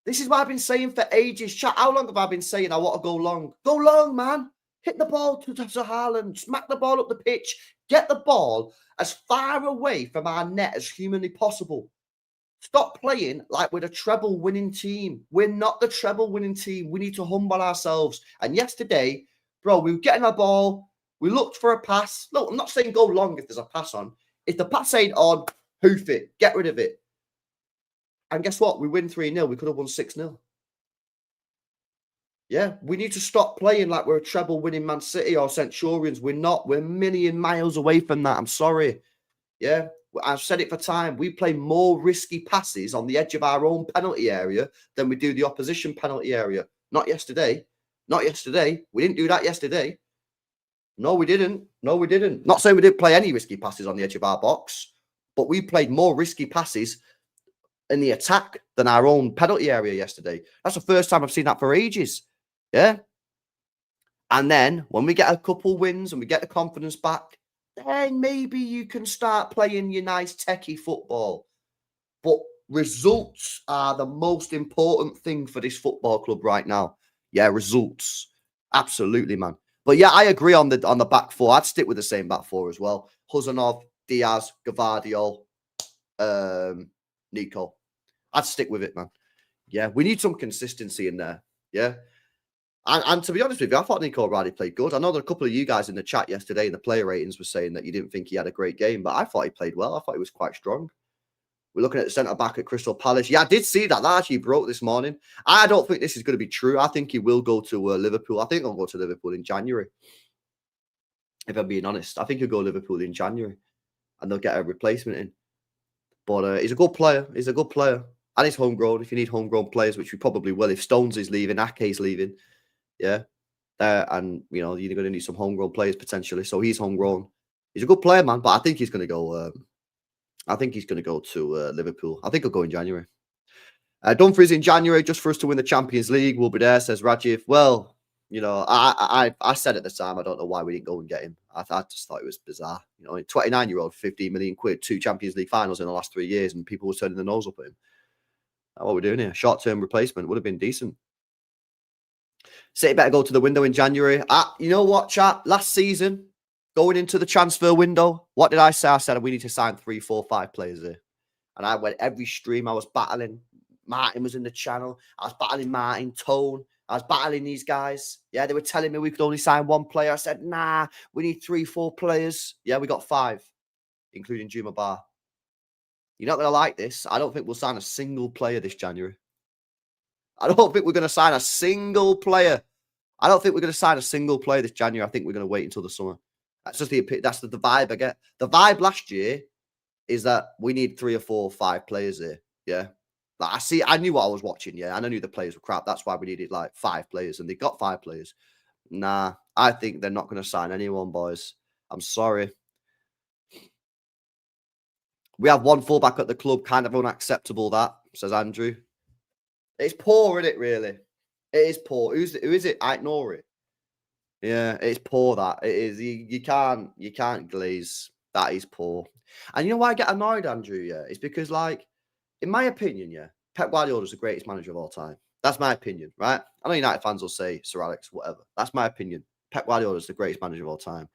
This is what I've been saying for ages. Chat, how long have I been saying I want to go long? Go long, man. Hit the ball to Haaland. Smack the ball up the pitch. Get the ball as far away from our net as humanly possible. Stop playing like we're the treble-winning team. We're not the treble-winning team. We need to humble ourselves. And yesterday, bro, we were getting our ball. We looked for a pass. Look, I'm not saying go long if there's a pass on. If the pass ain't on, hoof it. Get rid of it. And guess what? We win 3-0. We could have won 6-0. Yeah, we need to stop playing like we're a treble-winning Man City or Centurions. We're not. We're a million miles away from that. I'm sorry. Yeah, I've said it for time. We play more risky passes on the edge of our own penalty area than we do the opposition penalty area. Not yesterday. Not yesterday. We didn't do that yesterday. No, we didn't. No, we didn't. Not saying we didn't play any risky passes on the edge of our box, but we played more risky passes in the attack than our own penalty area yesterday. That's the first time I've seen that for ages. Yeah. And then when we get a couple wins and we get the confidence back, then maybe you can start playing your nice techie football. But results are the most important thing for this football club right now. Yeah, results. Absolutely, man. But yeah, I agree on the back four. I'd stick with the same back four as well. Huzanov, Diaz, Gvardiol, Nico. I'd stick with it, man. Yeah, we need some consistency in there. Yeah. And to be honest with you, I thought Nico O'Reilly played good. I know that a couple of you guys in the chat yesterday in the player ratings were saying that you didn't think he had a great game, but I thought he played well. I thought he was quite strong. We're looking at the centre-back at Crystal Palace. Yeah, I did see that. That actually broke this morning. I don't think this is going to be true. I think he will go to Liverpool. I think he'll go to Liverpool in January. If I'm being honest. I think he'll go to Liverpool in January. And they'll get a replacement in. But he's a good player. He's a good player. And he's homegrown. If you need homegrown players, which we probably will. If Stones is leaving, Ake's leaving. Yeah. And, you know, you're going to need some homegrown players potentially. So he's homegrown. He's a good player, man. But I think he's going to go... I think he's going to go to Liverpool. I think he'll go in January. Dumfries in January, just for us to win the Champions League. We'll be there, says Rajiv. Well, you know, I said at the time, I don't know why we didn't go and get him. I just thought it was bizarre. You know, a 29-year-old, 15 million quid, 2 Champions League finals in the last 3 years, and people were turning their nose up at him. What we're doing here? Short-term replacement would have been decent. City better go to the window in January. You know what, chat? Last season, going into the transfer window, what did I say? I said we need to sign 3, 4, 5 players here. And I went every stream. I was battling. Martin was in the channel. I was battling Martin, Tone. I was battling these guys. Yeah, they were telling me we could only sign 1 player. I said, nah, we need 3, 4 players. Yeah, we got 5, including Juma Bar. You're not going to like this. I don't think we'll sign a single player this January. I don't think we're going to sign a single player. I don't think we're going to sign a single player this January. I think we're going to wait until the summer. That's just the vibe I get. The vibe last year is that we need 3 or 4 or 5 players here. Yeah. Like I knew what I was watching, yeah, and I knew the players were crap. That's why we needed like 5 players, and they got 5 players. Nah, I think they're not going to sign anyone, boys. I'm sorry. We have 1 fullback at the club, kind of unacceptable, that, says Andrew. It's poor, isn't it, really? It is poor. Who is it? I ignore it. Yeah, it's poor, that. It is. You can't glaze. That is poor. And you know why I get annoyed, Andrew? Yeah, it's because, like, in my opinion, yeah, Pep Guardiola is the greatest manager of all time. That's my opinion, right? I know United fans will say Sir Alex, whatever. That's my opinion. Pep Guardiola is the greatest manager of all time.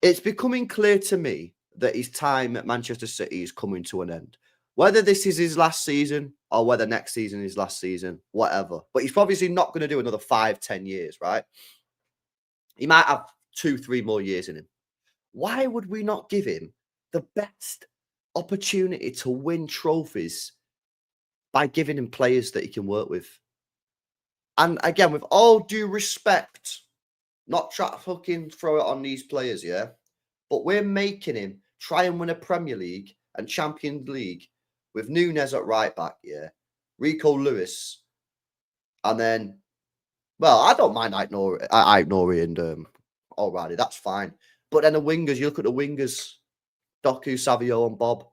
It's becoming clear to me that his time at Manchester City is coming to an end. Whether this is his last season or whether next season is last season, whatever. But he's obviously not going to do another 5-10 years, right? He might have 2-3 more years in him. Why would we not give him the best opportunity to win trophies by giving him players that he can work with? And again, with all due respect, not try to fucking throw it on these players, yeah? But we're making him try and win a Premier League and Champions League with Nunez at right back, yeah? Rico Lewis. And then, well, I don't mind Aït-Nouri and O'Reilly. That's fine. But then the wingers, you look at the wingers, Doku, Savio, and Bob.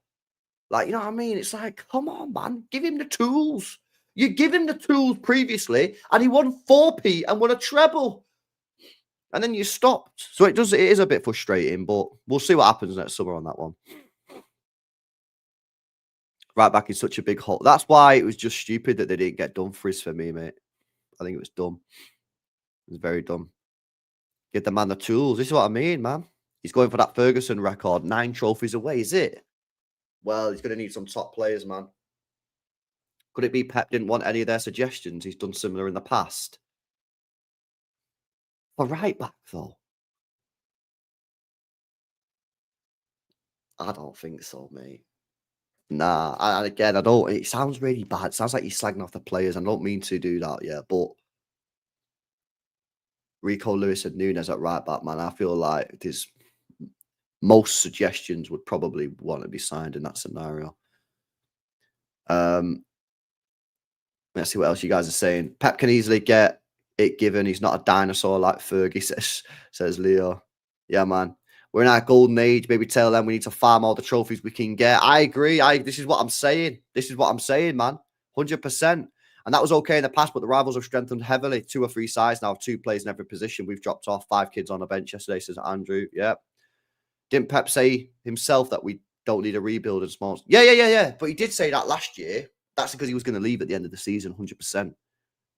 Like, you know what I mean? It's like, come on, man. Give him the tools. You give him the tools previously, and he won 4P and won a treble. And then you stopped. So it is a bit frustrating, but we'll see what happens next summer on that one. Right back in such a big hole. That's why it was just stupid that they didn't get Dumfries for me, mate. I think it was dumb. It was very dumb. Give the man the tools. This is what I mean, man. He's going for that Ferguson record. 9 trophies away, is it? Well, he's going to need some top players, man. Could it be Pep didn't want any of their suggestions? He's done similar in the past. For right back, though? I don't think so, mate. Nah, and again, I don't. It sounds really bad. It sounds like he's slagging off the players. I don't mean to do that, yeah. But Rico Lewis and Nunez at right back, man, I feel like there's most suggestions would probably want to be signed in that scenario. Let's see what else you guys are saying. Pep can easily get it given. He's not a dinosaur like Fergie says Leo. Yeah, man. We're in our golden age. Maybe tell them we need to farm all the trophies we can get. I agree. This is what I'm saying. This is what I'm saying, man. 100%. And that was okay in the past, but the rivals have strengthened heavily. 2 or 3 sides now, 2 players in every position. We've dropped off 5 kids on a bench yesterday, says Andrew. Yeah. Didn't Pep say himself that we don't need a rebuild and small? Yeah. But he did say that last year. That's because he was going to leave at the end of the season, 100%.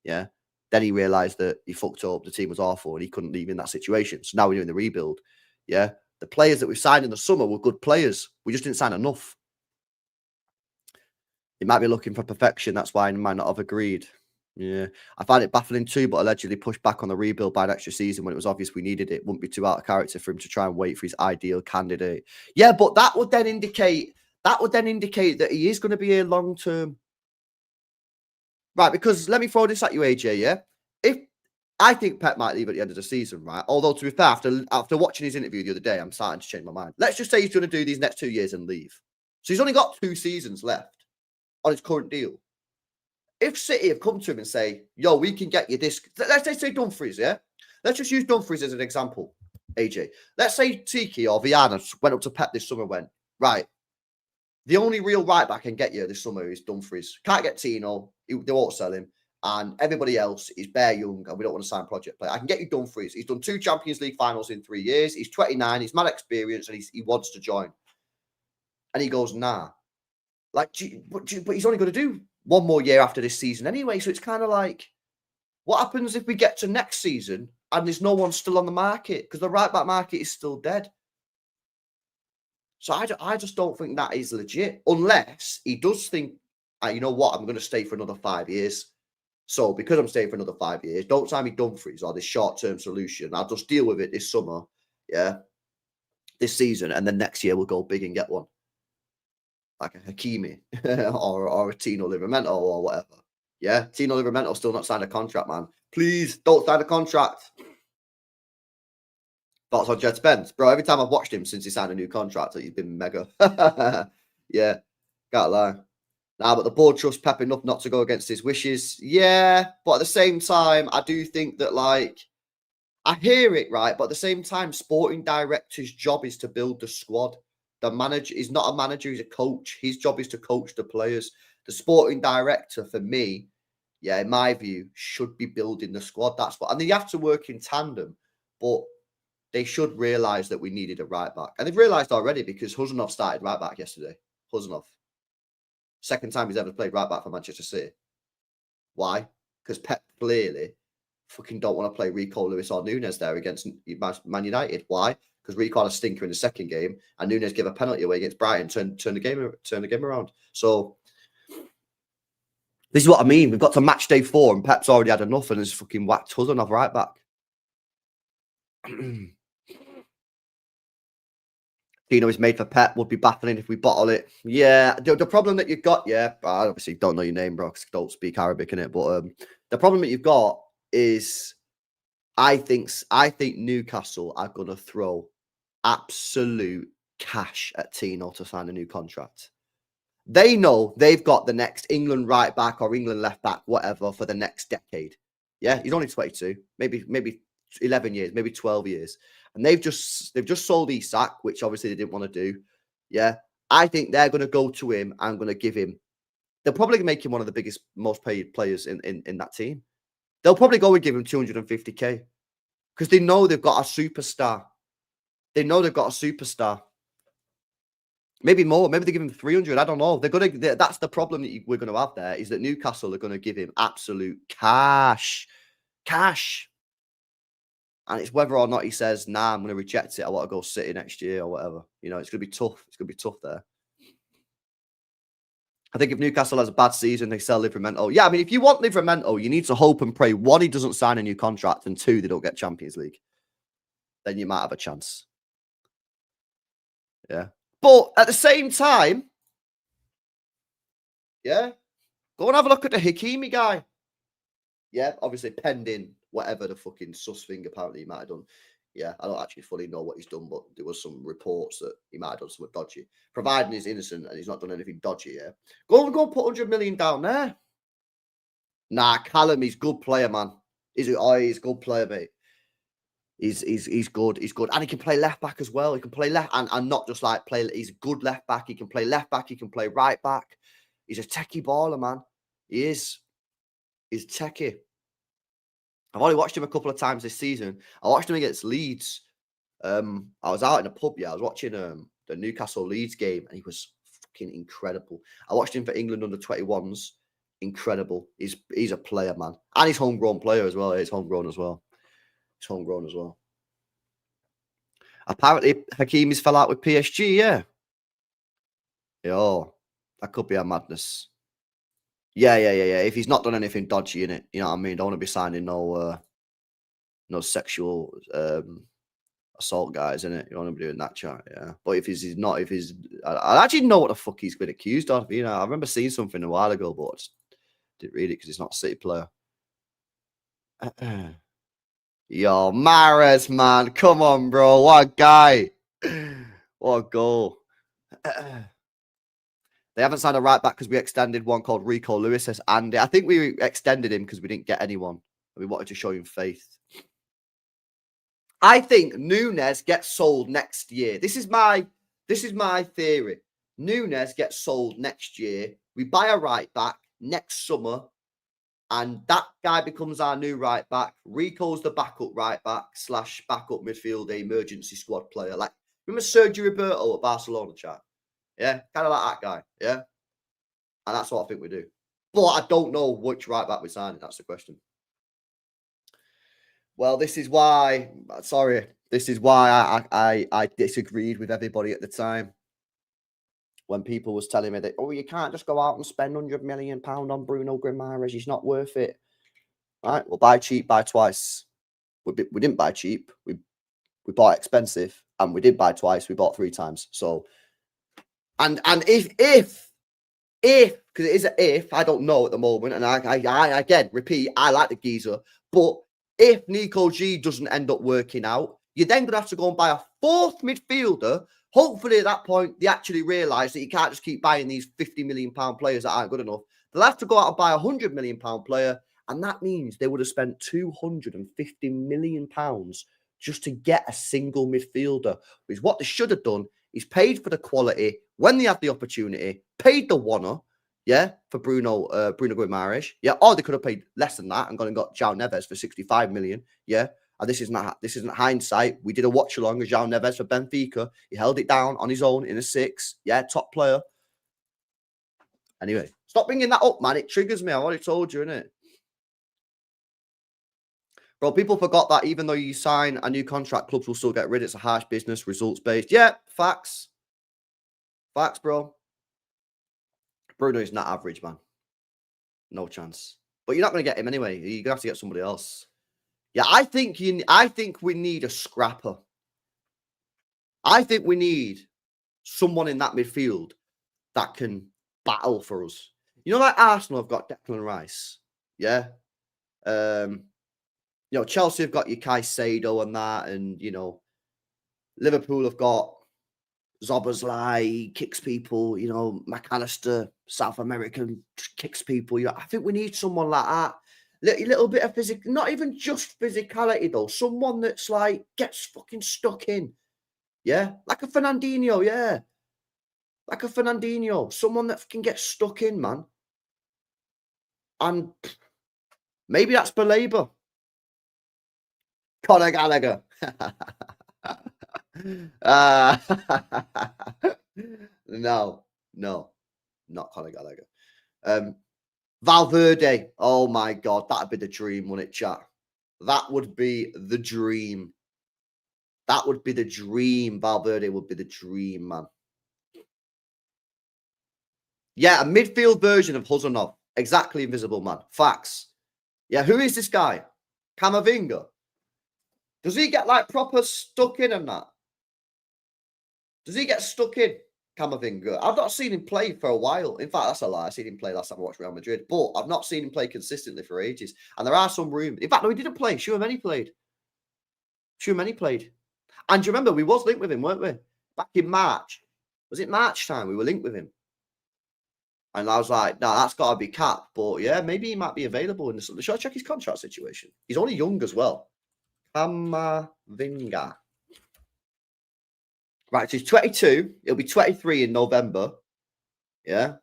Yeah. Then he realised that he fucked up. The team was awful and he couldn't leave in that situation. So now we're doing the rebuild. Yeah. The players that we signed in the summer were good players. We just didn't sign enough. He might be looking for perfection. That's why he might not have agreed. Yeah. I find it baffling too, but allegedly pushed back on the rebuild by an extra season when it was obvious we needed it. Wouldn't be too out of character for him to try and wait for his ideal candidate. Yeah, but that would then indicate that he is going to be here long term. Right, because let me throw this at you, AJ, yeah? If I think Pep might leave at the end of the season, right? Although, to be fair, after watching his interview the other day, I'm starting to change my mind. Let's just say he's going to do these next 2 years and leave. So he's only got 2 seasons left on his current deal. If City have come to him and say, yo, we can get you this. Let's say Dumfries, yeah? Let's just use Dumfries as an example, AJ. Let's say Tiki or Viana went up to Pep this summer and went, right, the only real right back I can get you this summer is Dumfries. Can't get Tino. They won't sell him. And everybody else is bare young and we don't want to sign project player. I can get you Dumfries. He's done 2 Champions League finals in 3 years. He's 29. He's mad experienced and he wants to join. And he goes, nah. But he's only going to do 1 more year after this season anyway. So it's kind of like, what happens if we get to next season and there's no one still on the market? Because the right back market is still dead. So I just don't think that is legit. Unless he does think, you know what, I'm going to stay for another 5 years. So because I'm staying for another 5 years, don't sign me Dumfries or this short-term solution. I'll just deal with it this summer, yeah, this season. And then next year we'll go big and get one. Like a Hakimi or a Tino Livramento or whatever. Yeah, Tino Livramento still not signed a contract, man. Please don't sign a contract. Thoughts on Jed Spence? Bro, every time I've watched him since he signed a new contract, he's been mega. Yeah, can't lie. Nah, but the board trusts Pep enough not to go against his wishes. Yeah, but at the same time, I do think that, like, I hear it, right? But at the same time, sporting director's job is to build the squad. The manager is not a manager, he's a coach. His job is to coach the players. The sporting director, for me, yeah, in my view, should be building the squad. That's what, and they have to work in tandem. But they should realise that we needed a right back. And they've realised already because Huzanov started right back yesterday. Huzanov. Second time he's ever played right back for Manchester City. Why? Because Pep clearly fucking don't want to play Rico, Lewis or Nunes there against Man United. Why? Because Rico had a stinker in the second game and Nunes gave a penalty away against Brighton, turn the game around. So this is what I mean. We've got to match day 4 and Pep's already had enough and has fucking whacked Huzanov right back. Tino is made for Pep. Would be baffling if we bottle it. Yeah, the problem that you've got, I obviously don't know your name, bro, because I don't speak Arabic in it. But the problem that you've got is, I think Newcastle are going to throw absolute cash at Tino to sign a new contract. They know they've got the next England right back or England left back, whatever, for the next decade. Yeah, he's only 22, maybe 11 years, maybe 12 years. And they've just sold Isak, which obviously they didn't want to do. Yeah. I think they're going to go to him and going to give him. They'll probably make him one of the biggest, most paid players in that team. They'll probably go and give him 250k because they know they've got a superstar. Maybe more. Maybe they give him 300. I don't know. That's the problem that we're going to have there, is that Newcastle are going to give him absolute cash. And it's whether or not he says, nah, I'm going to reject it. I want to go City next year or whatever. You know, it's going to be tough. It's going to be tough there. I think if Newcastle has a bad season, they sell Livramento. Yeah, I mean, if you want Livramento, you need to hope and pray, 1, he doesn't sign a new contract, and 2, they don't get Champions League. Then you might have a chance. Yeah. But at the same time, yeah, go and have a look at the Hakimi guy. Yeah, obviously pending whatever the fucking sus thing apparently he might have done. Yeah, I don't actually fully know what he's done, but there was some reports that he might have done something dodgy. Providing he's innocent and he's not done anything dodgy, yeah. Go and put 100 million down there. Nah, Callum, he's a good player, man. He's a good player, mate. He's good. He's good. And he can play left back as well. He can play left and not just like play. He's a good left back. He can play left back. He can play right back. He's a techie baller, man. He is. He's techie. I've only watched him a couple of times this season. I watched him against Leeds. I was out in a pub, I was watching the Newcastle Leeds game, and he was fucking incredible. I watched him for England under 21s. Incredible. He's a player, man. And he's homegrown player as well. He's homegrown as well. Apparently, Hakimi's fell out with PSG, yeah. Yo, that could be a madness. Yeah. If he's not done anything dodgy in it, you know what I mean? Don't want to be signing no sexual assault guys in it. You don't want to be doing that chat, yeah. But if he's not, I actually know what the fuck he's been accused of. You know, I remember seeing something a while ago, but I just didn't read it because he's not a City player. Yo, Mahrez, man, come on, bro, what a guy, what a goal. They haven't signed a right back because we extended one called Rico Lewis, says Andy. I think we extended him because we didn't get anyone. We wanted to show him faith. I think Nunes gets sold next year. This is my theory. Nunes gets sold next year. We buy a right back next summer, and that guy becomes our new right back. Rico's the backup right back / backup midfield, emergency squad player. Like, remember Sergio Roberto at Barcelona, chat? Yeah, kind of like that guy. Yeah. And that's what I think we do. But I don't know which right back we're signing. That's the question. Well, this is why I disagreed with everybody at the time. When people was telling me that, oh, you can't just go out and spend £100 million on Bruno Guimaraes. He's not worth it. All right, well, buy cheap, buy twice. We didn't buy cheap. We bought expensive, and we did buy twice. We bought 3 times. So, and if because it is an if, I don't know at the moment, and I again repeat, I like the geezer, but if Nico G doesn't end up working out, you're then going to have to go and buy a 4th midfielder. Hopefully at that point, they actually realise that you can't just keep buying these £50 million players that aren't good enough. They'll have to go out and buy a £100 million player, and that means they would have spent £250 million just to get a single midfielder. Which what they should have done is paid for the quality when they had the opportunity, paid the one-er, for Bruno Guimaraes, or they could have paid less than that and gone and got João Neves for 65 million, And this isn't hindsight. We did a watch along with João Neves for Benfica. He held it down on his own in a 6. Yeah, top player. Anyway, stop bringing that up, man. It triggers me. I already told you, innit? Bro, people forgot that even though you sign a new contract, clubs will still get rid. It's a harsh business, results-based. Yeah, facts. Facts, bro. Bruno is not average, man. No chance. But you're not going to get him anyway. You're going to have to get somebody else. Yeah, I think we need a scrapper. I think we need someone in that midfield that can battle for us. You know, like Arsenal have got Declan Rice. Yeah. You know, Chelsea have got your Caicedo and that, and you know, Liverpool have got Zoboszlai, kicks people. You know, McAllister, South American, kicks people. You know, I think we need someone like that. Little bit of physical, not even just physicality though. Someone that's like gets fucking stuck in. Yeah, like a Fernandinho. Yeah, like a Fernandinho. Someone that can get stuck in, man. And maybe that's Baleba. Conor Gallagher. No, not Conor Gallagher. Valverde. Oh my God, that'd be the dream, wouldn't it, chat? That would be the dream. That would be the dream. Valverde would be the dream, man. Yeah, a midfield version of Huzanov. Exactly, invisible man. Facts. Yeah, who is this guy? Camavinga. Does he get like proper stuck in and that? Does he get stuck in, Camavinga? I've not seen him play for a while. In fact, that's a lie. I seen him play last time I watched Real Madrid, but I've not seen him play consistently for ages. And there are some rumors. In fact, no, he didn't play. Tchouaméni played. And do you remember, we was linked with him, weren't we? Back in March. Was it March time? We were linked with him. And I was like, no, that's got to be cap. But yeah, maybe he might be available in the summer. Should I check his contract situation? He's only young as well. Camavinga. Right, so he's 22. He'll be 23 in November. Yeah.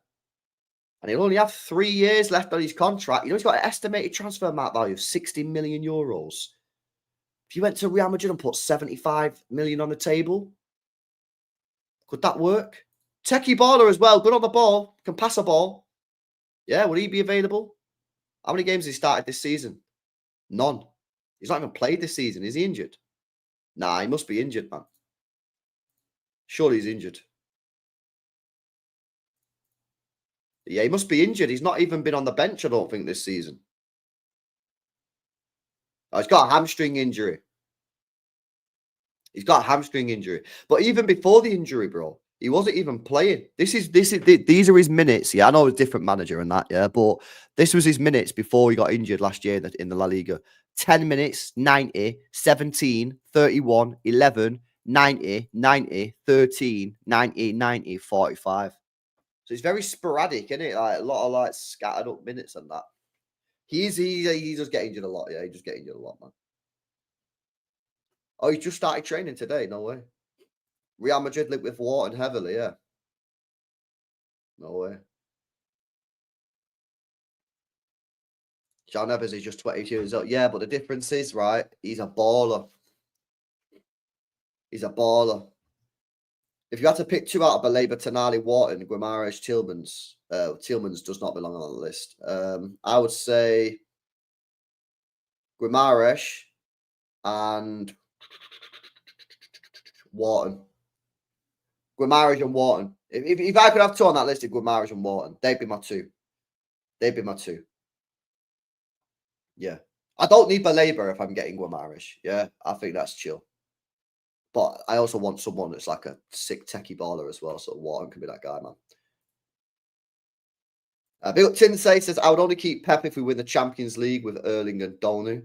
And he'll only have 3 years left on his contract. You know, he's got an estimated transfer market value of 60 million euros. If you went to Real Madrid and put 75 million on the table, could that work? Techie baller as well. Good on the ball. Can pass a ball. Yeah, would he be available? How many games has he started this season? None. He's not even played this season. Is he injured? Nah, he must be injured, man. Surely he's injured. Yeah, he must be injured. He's not even been on the bench, I don't think, this season. Oh, he's got a hamstring injury. But even before the injury, bro, he wasn't even playing. These are his minutes. Yeah, I know it was a different manager and that, yeah, but this was his minutes before he got injured last year in the La Liga. 10 minutes, 90, 17, 31, 11, 90, 90, 13, 90, 90, 45. So it's very sporadic, isn't it? Like a lot of like scattered up minutes and that. He does get injured a lot. Yeah, he does get injured a lot, man. Oh, he just started training today. No way. Real Madrid linked with Wharton heavily, yeah. No way. João Neves is just 22 years old. Yeah, but the difference is, right, he's a baller. He's a baller. If you had to pick two out of Baleba, Tonali, Wharton, Guimaraes, Tillmans, Tillmans does not belong on the list. I would say Guimaraes and Wharton. Guimaraes and Wharton. If I could have two on that list, Guimaraes and Wharton, they'd be my two. Yeah. I don't need Baleba if I'm getting Guimaraes. Yeah, I think that's chill. But I also want someone that's like a sick techie baller as well. So Wharton can be that guy, man. Bill Tinsay says, I would only keep Pep if we win the Champions League with Erling and Donu.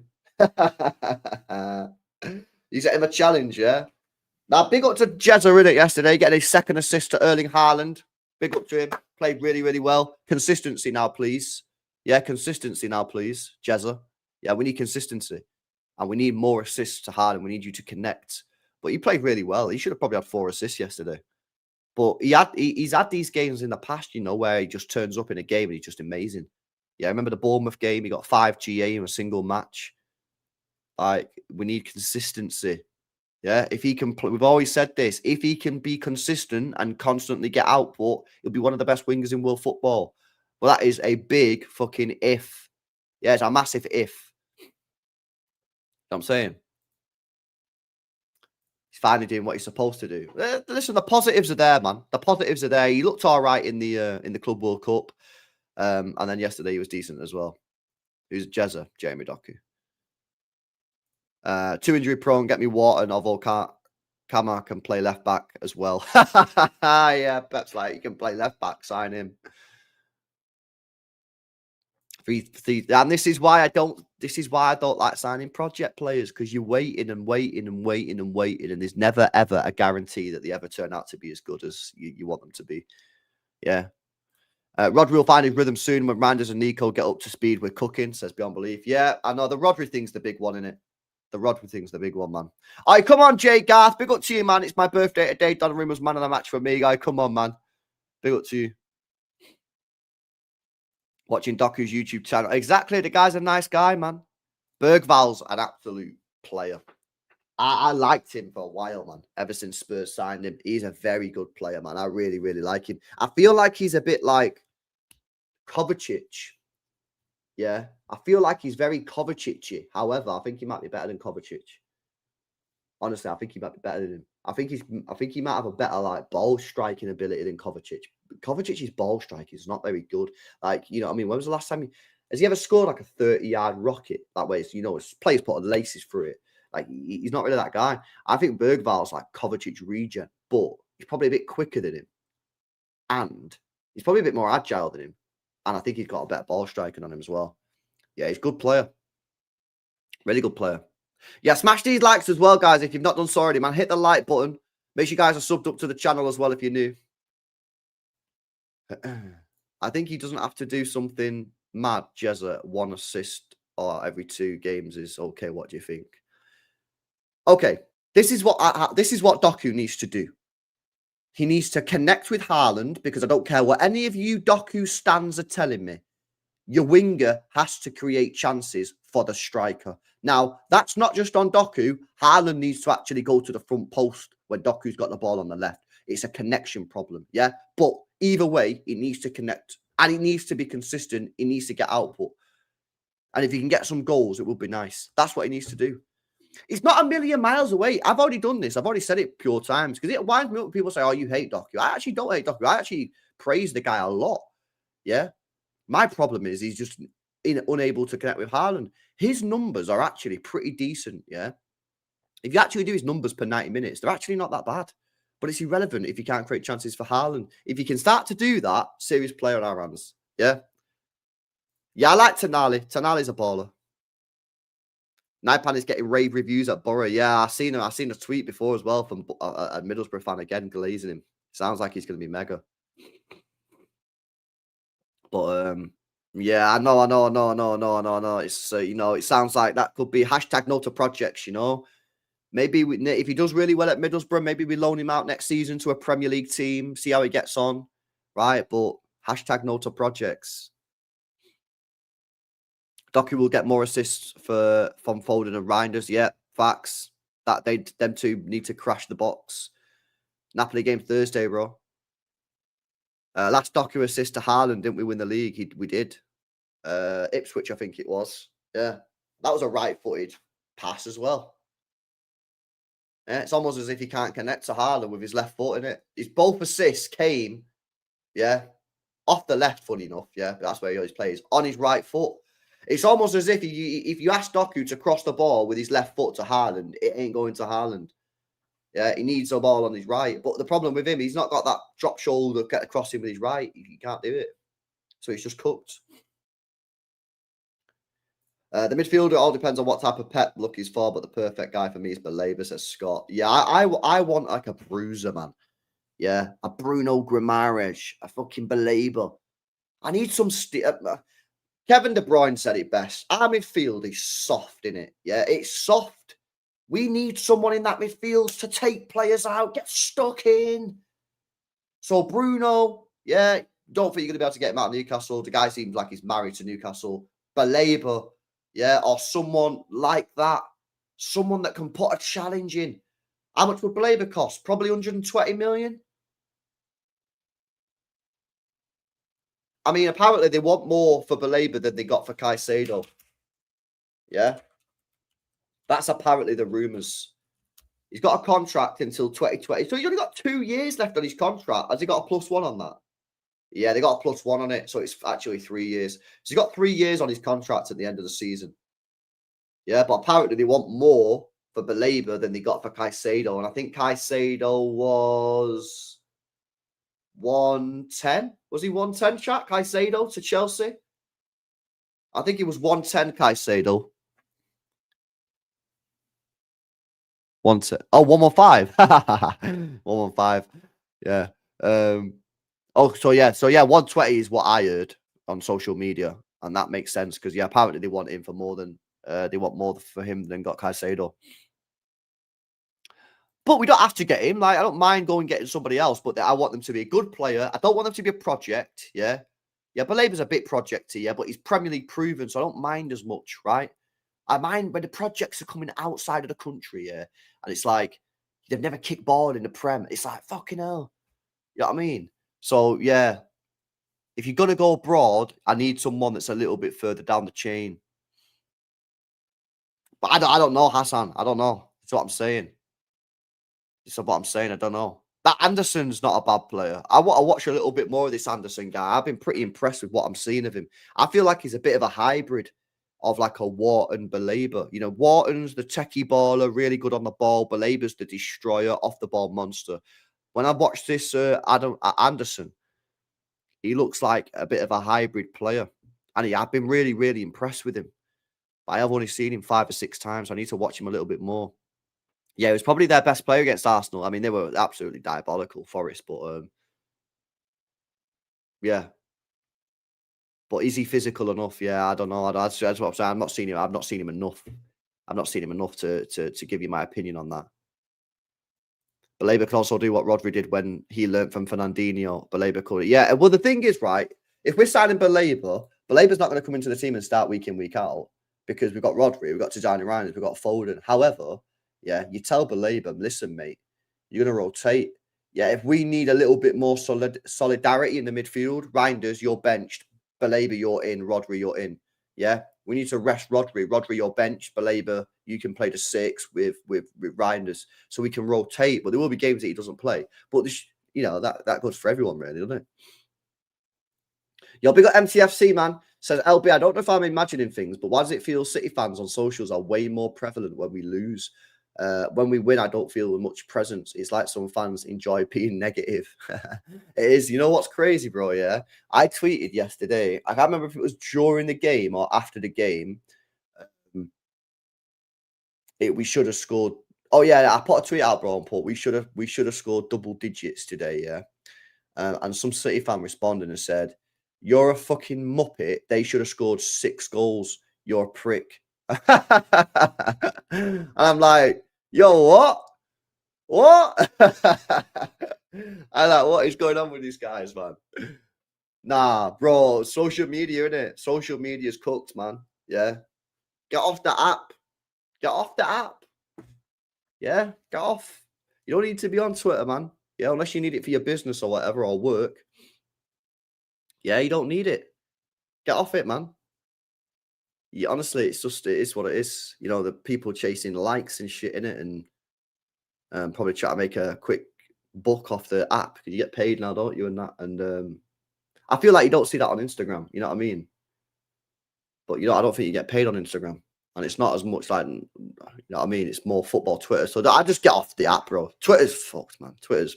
You set him a challenge, yeah? Now, big up to Jezza in it yesterday, getting his second assist to Erling Haaland. Big up to him. Played really, really well. Consistency now, please. Yeah, consistency now, please, Jezza. Yeah, we need consistency. And we need more assists to Haaland. We need you to connect. But he played really well. He should have probably had 4 assists yesterday. But he's had these games in the past, you know, where he just turns up in a game and he's just amazing. Yeah, I remember the Bournemouth game. He got 5 GA in a single match. Like, we need consistency. Yeah, if he can, we've always said this. If he can be consistent and constantly get output, he'll be one of the best wingers in world football. Well, that is a big fucking if. Yeah, it's a massive if. You know what I'm saying? He's finally doing what he's supposed to do. Listen, the positives are there, man. The positives are there. He looked all right in the Club World Cup, and then yesterday he was decent as well. Who's Jezza? Jeremy Doku. Too injury prone. Get me Wharton, although Kama can play left back as well. Yeah, Pep's like, he can play left back. Sign him. And this is why I don't like signing project players, because you're waiting and waiting and waiting and waiting, and there's never ever a guarantee that they ever turn out to be as good as you want them to be. Yeah. Rodri will find his rhythm soon when Randers and Nico get up to speed with cooking, says Beyond Belief. Yeah, I know the Rodri thing's the big one, innit? The Rodri thing's the big one, man. All right, come on, Jay Garth. Big up to you, man. It's my birthday today. Donnarumma's man of the match for me, guy. Come on, man. Big up to you. Watching Doku's YouTube channel. Exactly. The guy's a nice guy, man. Bergval's an absolute player. I liked him for a while, man. Ever since Spurs signed him. He's a very good player, man. I really, really like him. I feel like he's a bit like Kovacic. Yeah. I feel like he's very Kovacic-y. However, I think he might be better than Kovacic. Honestly, I think he might be better than him. I think he might have a better like ball striking ability than Kovacic. Kovacic's ball striking is not very good. Like, you know what I mean? When was the last time has he ever scored like a 30-yard rocket that way? So, you know, his players put laces through it. Like, he's not really that guy. I think Bergval's like Kovacic regen, but he's probably a bit quicker than him. And he's probably a bit more agile than him. And I think he's got a better ball striking on him as well. Yeah, he's a good player. Really good player. Yeah, smash these likes as well, guys. If you've not done so already, man, hit the like button. Make sure you guys are subbed up to the channel as well if you're new. I think he doesn't have to do something mad. Jezza, 1 assist or every 2 games is okay. What do you think? Okay, this is what Doku needs to do. He needs to connect with Haaland, because I don't care what any of you Doku stans are telling me. Your winger has to create chances for the striker. Now, that's not just on Doku. Haaland needs to actually go to the front post when Doku's got the ball on the left. It's a connection problem, yeah? But either way, he needs to connect. And he needs to be consistent. He needs to get output. And if he can get some goals, it will be nice. That's what he needs to do. It's not a million miles away. I've already done this. I've already said it pure times. Because it winds me up when people say, oh, you hate Doku. I actually don't hate Doku. I actually praise the guy a lot. Yeah? My problem is he's just unable to connect with Haaland. His numbers are actually pretty decent, yeah? If you actually do his numbers per 90 minutes, they're actually not that bad. But it's irrelevant if you can't create chances for Haaland. If you can start to do that, serious player on our hands, yeah? Yeah, I like Tonali. Tonali's a baller. Naipan is getting rave reviews at Borough. Yeah, I've seen a tweet before as well from a Middlesbrough fan again, glazing him. Sounds like he's going to be mega. But yeah, I know. It's you know, it sounds like that could be hashtag no to projects. You know, maybe if he does really well at Middlesbrough, maybe we loan him out next season to a Premier League team, see how he gets on, right? But hashtag no to projects. Doku will get more assists from Foden and Reinders. Yeah, facts. That them two need to crash the box. Napoli game Thursday, bro. Last Doku assist to Haaland, didn't we win the league? We did. Ipswich, I think it was. Yeah, that was a right-footed pass as well. Yeah, it's almost as if he can't connect to Haaland with his left foot in it. His both assists came, yeah, off the left, funny enough. Yeah, that's where he always plays, on his right foot. It's almost as if you ask Doku to cross the ball with his left foot to Haaland, it ain't going to Haaland. Yeah, he needs a ball on his right. But the problem with him, he's not got that drop shoulder get across him with his right. He can't do it. So he's just cooked. The midfielder all depends on what type of pep look he's for, but the perfect guy for me is Belabor, says Scott. Yeah, I want like a bruiser, man. Yeah, a Bruno Guimaraes, a fucking Belabor. I need some... Kevin De Bruyne said it best. Our midfield is soft, innit? Yeah, it's soft. We need someone in that midfield to take players out, get stuck in. So Bruno, yeah, don't think you're going to be able to get him out of Newcastle. The guy seems like he's married to Newcastle. Belabor, yeah, or someone like that. Someone that can put a challenge in. How much would Baleba cost? Probably 120 million. I mean, apparently they want more for Baleba than they got for Caicedo. Yeah. That's apparently the rumours. He's got a contract until 2020. So he's only got 2 years left on his contract. Has he got a +1 on that? Yeah, they got a +1 on it. So it's actually 3 years. So he's got 3 years on his contract at the end of the season. Yeah, but apparently they want more for Baleba than they got for Caicedo. And I think Caicedo was 110. Was he 110, chat? Caicedo to Chelsea? I think he was 110, Caicedo. 115. 115. Yeah. So yeah, 120 is what I heard on social media, and that makes sense because apparently they want him for more than they want more for him than got Caicedo. But we don't have to get him. Like, I don't mind going getting somebody else, but I want them to be a good player. I don't want them to be a project. Yeah. Baleba's a bit projecty, but he's Premier League proven, so I don't mind as much, right? I mind when the projects are coming outside of the country, and it's like they've never kicked ball in the Prem. It's like, fucking hell. You know what I mean? So, yeah, if you're going to go abroad, I need someone that's a little bit further down the chain. But I don't know, Hassan. I don't know. That's what I'm saying. That's what I'm saying. I don't know. That Anderson's not a bad player. I want to watch a little bit more of this Anderson guy. I've been pretty impressed with what I'm seeing of him. I feel like he's a bit of a hybrid of like a Wharton Baleba. You know, Wharton's the techie baller, really good on the ball. Baleba's the destroyer, off the ball monster. When I watched this Anderson, he looks like a bit of a hybrid player. And I've been really, really impressed with him. But I have only seen him 5 or 6 times. So I need to watch him a little bit more. Yeah, he was probably their best player against Arsenal. I mean, they were absolutely diabolical, Forest. But yeah. But is he physical enough? Yeah, I don't know. That's what I'm saying. I've not seen him enough. I've not seen him enough to give you my opinion on that. Baleba can also do what Rodri did when he learnt from Fernandinho. Baleba could. Yeah, well, the thing is, right, if we're signing Baleba's not going to come into the team and start week in, week out because we've got Rodri, we've got Tijani Reinders, we've got Foden. However, you tell Baleba, listen, mate, you're going to rotate. Yeah, if we need a little bit more solidarity in the midfield, Reinders, you're benched. Baleba, you're in. Rodri, you're in. Yeah, we need to rest Rodri. Rodri, you're bench. Baleba, you can play the 6 with Reinders, so we can rotate. But there will be games that he doesn't play. But this, that goes for everyone, really, doesn't it? Yo, big up MTFC, man. Says LB, I don't know if I'm imagining things, but why does it feel City fans on socials are way more prevalent when we lose? When we win, I don't feel much presence. It's like some fans enjoy being negative. It is. You know what's crazy, bro? Yeah. I tweeted yesterday. I can't remember if it was during the game or after the game. We should have scored. Oh, yeah. I put a tweet out, bro, and put we should have scored double digits today. Yeah. And some City fan responded and said, "You're a fucking muppet. They should have scored 6 goals. You're a prick." And I'm like, yo, what? What? I'm like, what is going on with these guys, man? Nah, bro, social media, innit? Social media's cooked, man. Yeah. Get off the app. Get off the app. Yeah, get off. You don't need to be on Twitter, man. Yeah, unless you need it for your business or whatever, or work. Yeah, you don't need it. Get off it, man. Yeah, honestly, it is what it is. You know, the people chasing likes and shit in it, and probably try to make a quick buck off the app because you get paid now, don't you? And that, and I feel like you don't see that on Instagram. You know what I mean? But I don't think you get paid on Instagram, and it's not as much like, you know what I mean? It's more football Twitter. So I just get off the app, bro. Twitter's fucked, man. Twitter's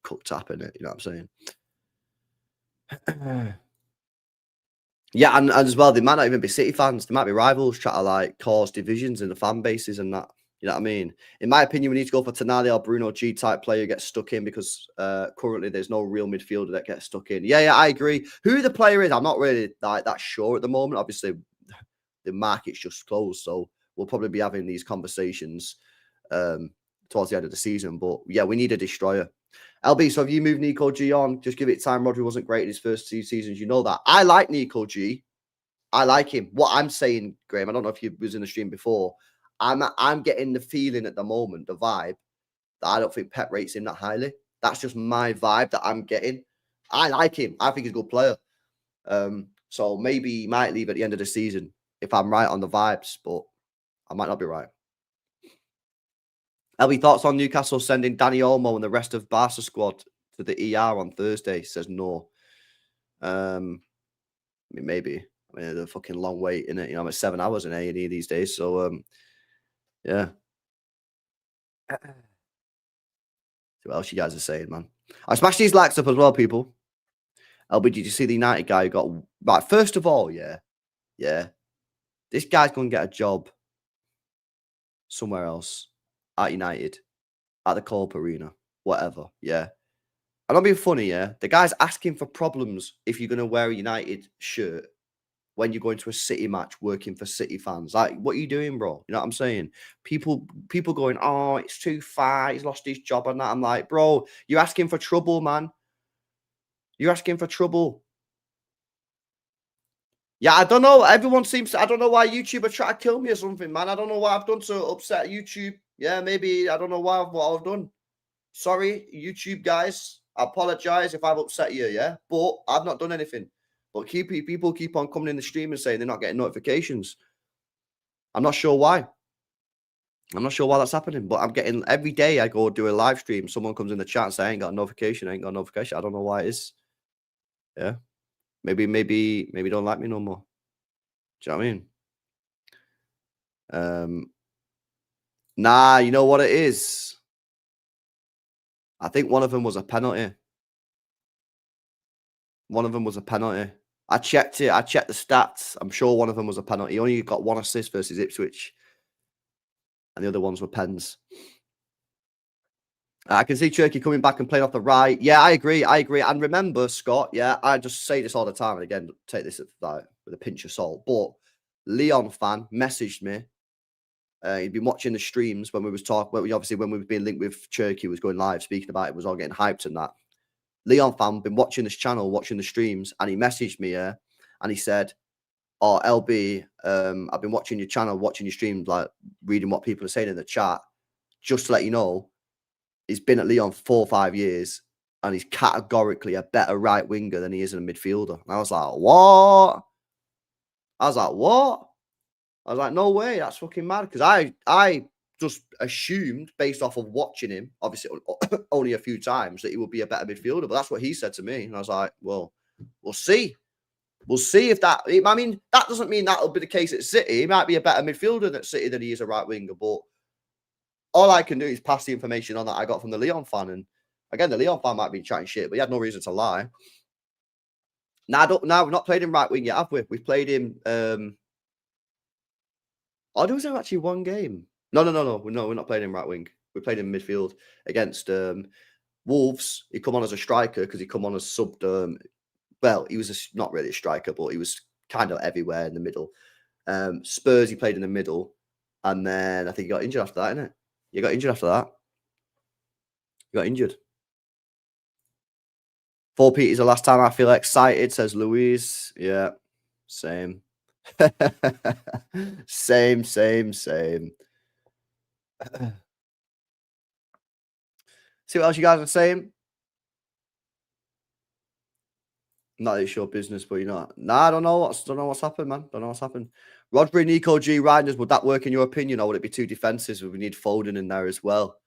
cooked up in it. You know what I'm saying? Yeah, and as well, they might not even be City fans. They might be rivals, try to like cause divisions in the fan bases and that. You know what I mean? In my opinion, we need to go for Tonali or Bruno G type player who gets stuck in because currently there's no real midfielder that gets stuck in. Yeah, I agree. Who the player is, I'm not really like that sure at the moment. Obviously, the market's just closed, so we'll probably be having these conversations towards the end of the season. But yeah, we need a destroyer. LB, so have you moved Nico G on? Just give it time. Rodri wasn't great in his first 2 seasons. You know that. I like Nico G. I like him. What I'm saying, Graham, I don't know if you was in the stream before. I'm getting the feeling at the moment, the vibe, that I don't think Pep rates him that highly. That's just my vibe that I'm getting. I like him. I think he's a good player. So maybe he might leave at the end of the season if I'm right on the vibes, but I might not be right. LB, thoughts on Newcastle sending Danny Olmo and the rest of Barca squad to the ER on Thursday? Says no. I mean, maybe. I mean, they're a fucking long wait, innit? You know, I'm at 7 hours in A&E these days. So, yeah. See what else you guys are saying, man. I smashed these likes up as well, people. LB, did you see the United guy who got... Right, first of all, yeah. This guy's going to get a job somewhere else. At United. At the Co-op Arena. Whatever, yeah. I'm not being funny, yeah. The guy's asking for problems if you're going to wear a United shirt when you're going to a City match working for City fans. Like, what are you doing, bro? You know what I'm saying? People going, oh, it's too far. He's lost his job and that. I'm like, bro, you're asking for trouble, man. You're asking for trouble. Yeah, I don't know. Everyone seems to, I don't know why YouTube are trying to kill me or something, man. I don't know what I've done to upset YouTube. Yeah, maybe, I don't know what I've done. Sorry, YouTube guys. I apologize if I've upset you, yeah? But I've not done anything. But people keep on coming in the stream and saying they're not getting notifications. I'm not sure why. I'm not sure why that's happening, but I'm getting every day I go do a live stream. Someone comes in the chat and says, I ain't got a notification. I don't know why it is. Yeah. Maybe don't like me no more. Do you know what I mean? Nah, you know what it is? I think one of them was a penalty. I checked it. I checked the stats. I'm sure one of them was a penalty. He only got 1 assist versus Ipswich. And the other ones were pens. I can see Turkey coming back and playing off the right. Yeah, I agree. And remember, Scott, yeah, I just say this all the time. And again, take this with a pinch of salt. But Leon fan messaged me. He'd been watching the streams when we was talking. Obviously, when we were being linked with Turkey, was going live, speaking about it, was all getting hyped and that. Leon fan been watching this channel, watching the streams, and he messaged me, and he said, "Oh, LB, I've been watching your channel, watching your streams, like reading what people are saying in the chat. Just to let you know, he's been at Lyon for 4 or 5 years, and he's categorically a better right winger than he is in a midfielder." And I was like, "What?" I was like, "No way, that's fucking mad." Because I just assumed, based off of watching him, obviously only a few times, that he would be a better midfielder. But that's what he said to me, and I was like, "Well, we'll see." We'll see if that. I mean, that doesn't mean that'll be the case at City. He might be a better midfielder at City than he is a right winger. But all I can do is pass the information on that I got from the Leon fan. And again, the Leon fan might be chatting shit, but he had no reason to lie. Now, we've not played him right wing yet, have we? We've played him. Oh, there was actually one game. No, we're not playing him right wing. We played him midfield against Wolves. He come on as a striker because he come on as subbed. Well, he was not really a striker, but he was kind of everywhere in the middle. Spurs, he played in the middle. And then I think he got injured after that, innit? You got injured after that. You got injured. 4 Pete is the last time I feel excited, says Louise. Yeah, same. same. See what else you guys are saying? Not that it's your business, but you know. Nah, I don't know what's happened, man. Don't know what's happened. Rodri, Nico G, Reinders, would that work in your opinion, or would it be too defensive? We need Foden in there as well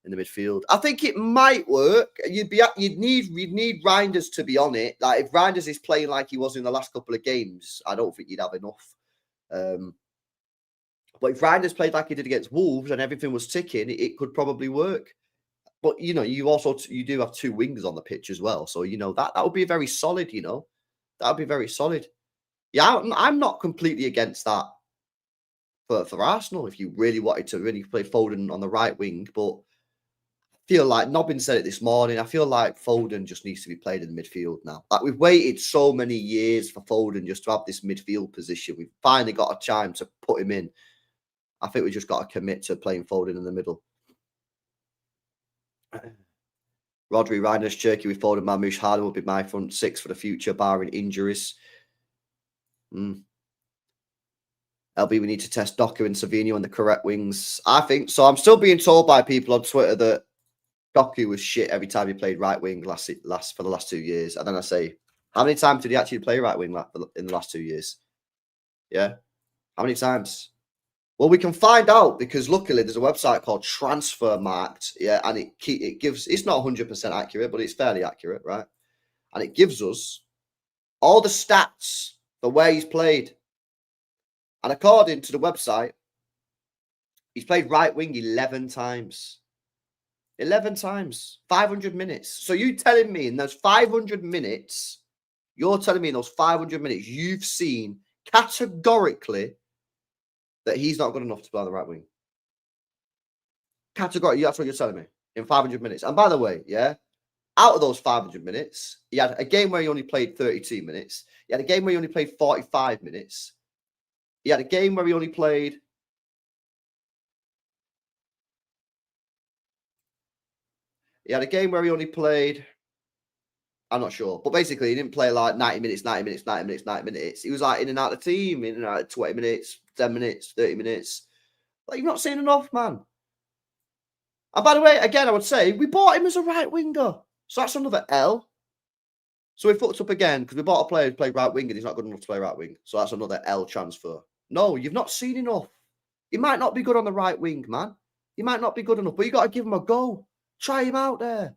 in the midfield. I think it might work. You'd need Reinders to be on it. Like if Reinders is playing like he was in the last couple of games, I don't think you'd have enough. But if Reinders played like he did against Wolves and everything was ticking, it could probably work. But you know, you do have 2 wingers on the pitch as well, so you know that would be very solid. You know, that would be very solid. Yeah, I'm not completely against that for Arsenal if you really wanted to really play Foden on the right wing. But I feel like Nobbin said it this morning. I feel like Foden just needs to be played in the midfield now. Like we've waited so many years for Foden just to have this midfield position. We've finally got a time to put him in. I think we just got to commit to playing Foden in the middle. Rodri, Reinders, Cherky with Foden, Mamouche, Harden will be my front 6 for the future, barring injuries. LB, we need to test Doku and Savino on the correct wings. I think so. I'm still being told by people on Twitter that Doku was shit every time he played right wing for the last 2 years. And then I say, how many times did he actually play right wing in the last 2 years? Yeah. How many times? Well, we can find out because luckily there's a website called Transfermarkt. Yeah. And it gives, it's not 100% accurate, but it's fairly accurate, right? And it gives us all the stats for where he's played. And according to the website, he's played right wing 11 times. 11 times. 500 minutes. So you telling me in those 500 minutes, you've seen categorically that he's not good enough to play on the right wing. Categorically, that's what you're telling me in 500 minutes. And by the way, yeah, out of those 500 minutes, he had a game where he only played 32 minutes. He had a game where he only played 45 minutes. He had a game where he only played... I'm not sure. But basically, he didn't play like 90 minutes. He was like in and out of the team, in and out of 20 minutes, 10 minutes, 30 minutes. Like, you've not seen enough, man. And by the way, again, I would say, we bought him as a right winger. So that's another L. So we fucked up again because we bought a player who played right wing and he's not good enough to play right wing. So that's another L transfer. No, you've not seen enough. He might not be good on the right wing, man. He might not be good enough, but you got to give him a go. Try him out there.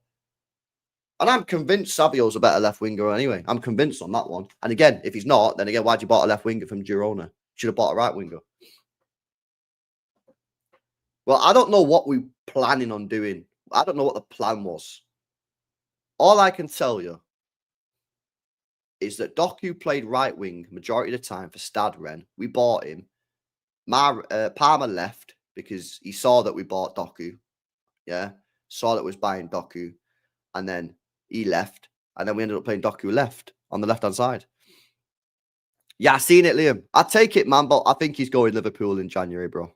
And I'm convinced Savio's a better left winger anyway. I'm convinced on that one. And again, if he's not, then again, why'd you bought a left winger from Girona? Should have bought a right winger. Well, I don't know what we're planning on doing. I don't know what the plan was. All I can tell you is that Doku played right wing majority of the time for Stade Rennes. We bought him. Palmer left because he saw that we bought Doku. Yeah. Saw that we was buying Doku. And then he left. And then we ended up playing Doku left on the left-hand side. Yeah, I seen it, Liam. I take it, man, but I think he's going Liverpool in January, bro.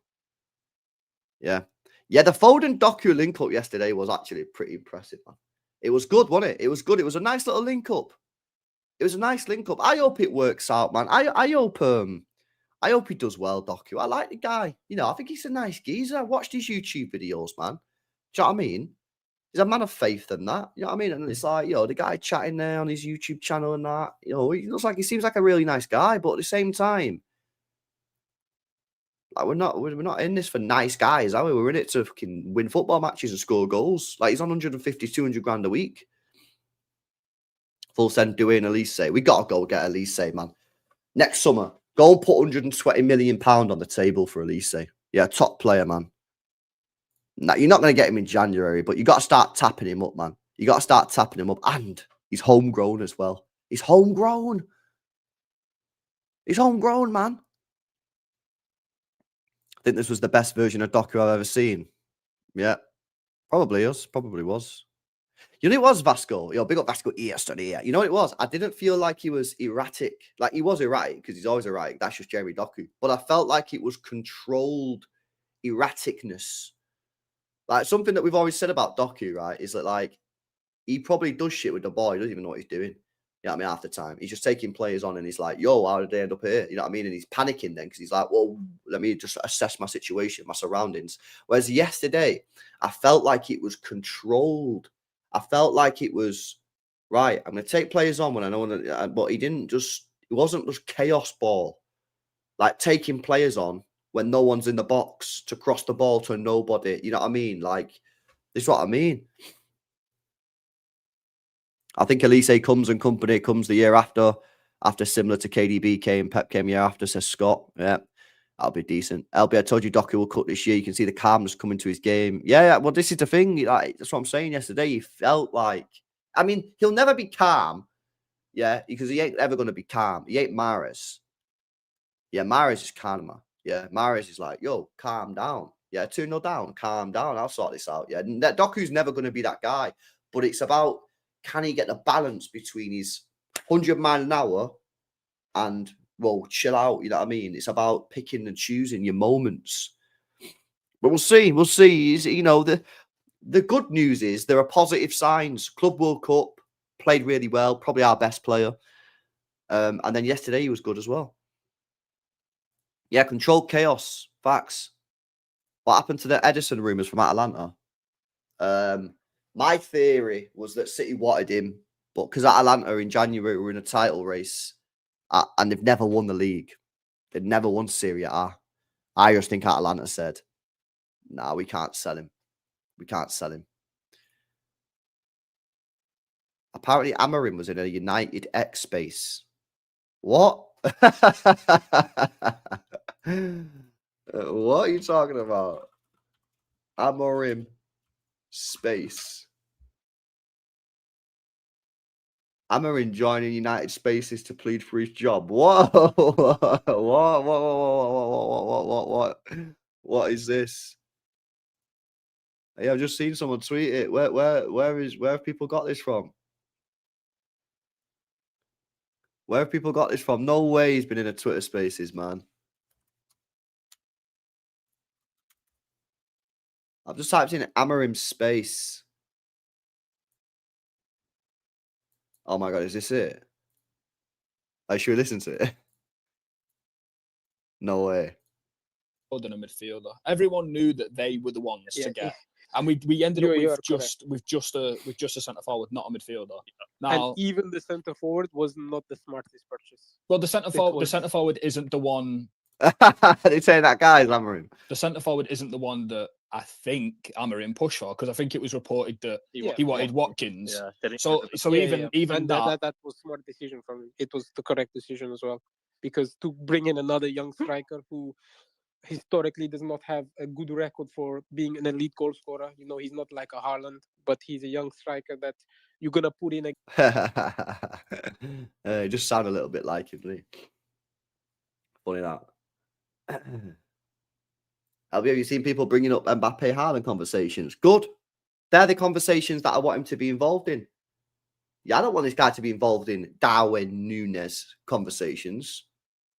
Yeah. Yeah, the Foden Doku link-up yesterday was actually pretty impressive, man. It was good, wasn't it? It was good. It was a nice little link-up. It was a nice link-up. I hope it works out, man. I hope he does well, Doku. I like the guy. You know, I think he's a nice geezer. I watched his YouTube videos, man. Do you know what I mean? He's a man of faith and that. You know what I mean? And it's like, you know, the guy chatting there on his YouTube channel and that, you know, he seems like a really nice guy, but at the same time, like we're not in this for nice guys, are we? We're in it to fucking win football matches and score goals. Like he's on 150, 200 grand a week. Full send doing Elise. We gotta go get Elise, man. Next summer, go and put 120 million pound on the table for Elise. Yeah, top player, man. Now, you're not going to get him in January, but you got to start tapping him up, man. You got to start tapping him up. And he's homegrown as well. He's homegrown. He's homegrown, man. I think this was the best version of Doku I've ever seen. Yeah. Probably is. Probably was. You know, it was Vasco. You know, big up Vasco yesterday. You know what it was? I didn't feel like he was erratic. Like, he was erratic because he's always erratic. That's just Jeremy Doku. But I felt like it was controlled erraticness. Like, something that we've always said about Doku, right, is that, like, he probably does shit with the ball. He doesn't even know what he's doing. You know what I mean? Half the time. He's just taking players on and he's like, yo, how did they end up here? You know what I mean? And he's panicking then because he's like, well, let me just assess my situation, my surroundings. Whereas yesterday, I felt like it was controlled. I felt like it was, right, I'm going to take players on when I know that, but it wasn't just chaos ball. Like, taking players on when no one's in the box to cross the ball to nobody. You know what I mean? Like, this is what I mean. I think Elise comes and company comes the year after similar to KDB came, Pep came year after, says Scott. Yeah, that'll be decent. LB, I told you Doku will cut this year. You can see the calmness coming to his game. Yeah, well, this is the thing. Like, that's what I'm saying yesterday. He felt like, I mean, he'll never be calm. Yeah, because he ain't ever going to be calm. He ain't Mahrez. Yeah, Mahrez is calmer. Yeah, Mahrez is like, yo, calm down. Yeah, 2-0 down, calm down. I'll sort this out. Yeah, Doku's never going to be that guy. But it's about, can he get the balance between his 100 mile an hour and, well, chill out? You know what I mean? It's about picking and choosing your moments. But we'll see. We'll see. You know, the good news is there are positive signs. Club World Cup, played really well, probably our best player. And then yesterday he was good as well. Yeah, controlled chaos. Facts. What happened to the Edison rumours from Atalanta? My theory was that City wanted him, but because Atalanta in January were in a title race and they've never won the league. They've never won Serie A. I just think Atalanta said, nah, we can't sell him. We can't sell him. Apparently, Amorim was in a United X space. What? What are you talking about? Amorim space. Amorim joining United Spaces to plead for his job. Whoa! What is this? Yeah, I've just seen someone tweet it. Where have people got this from? Where have people got this from? No way he's been in a Twitter Spaces, man. I've just typed in Amorim space. Oh my god, is this it? Should we listen to it? No way. Than a midfielder. Everyone knew that they were the ones to get, and we ended up with just a centre forward, not a midfielder. Now, and even the centre forward was not the smartest purchase. Well, the centre forward isn't the one. They say that guy's Amorim. The centre forward isn't the one that I think Amorim pushed for, because I think it was reported that he wanted Watkins. Yeah. So even that was smart decision from him. It was the correct decision as well, because to bring in another young striker who historically does not have a good record for being an elite goal scorer. You know, he's not like a Haaland, but he's a young striker that you're gonna put in It just sounded a little bit like him, Lee. Funny that. LB, have you seen people bringing up Mbappe Haaland conversations? Good. They're the conversations that I want him to be involved in. Yeah, I don't want this guy to be involved in Darwin Núñez conversations.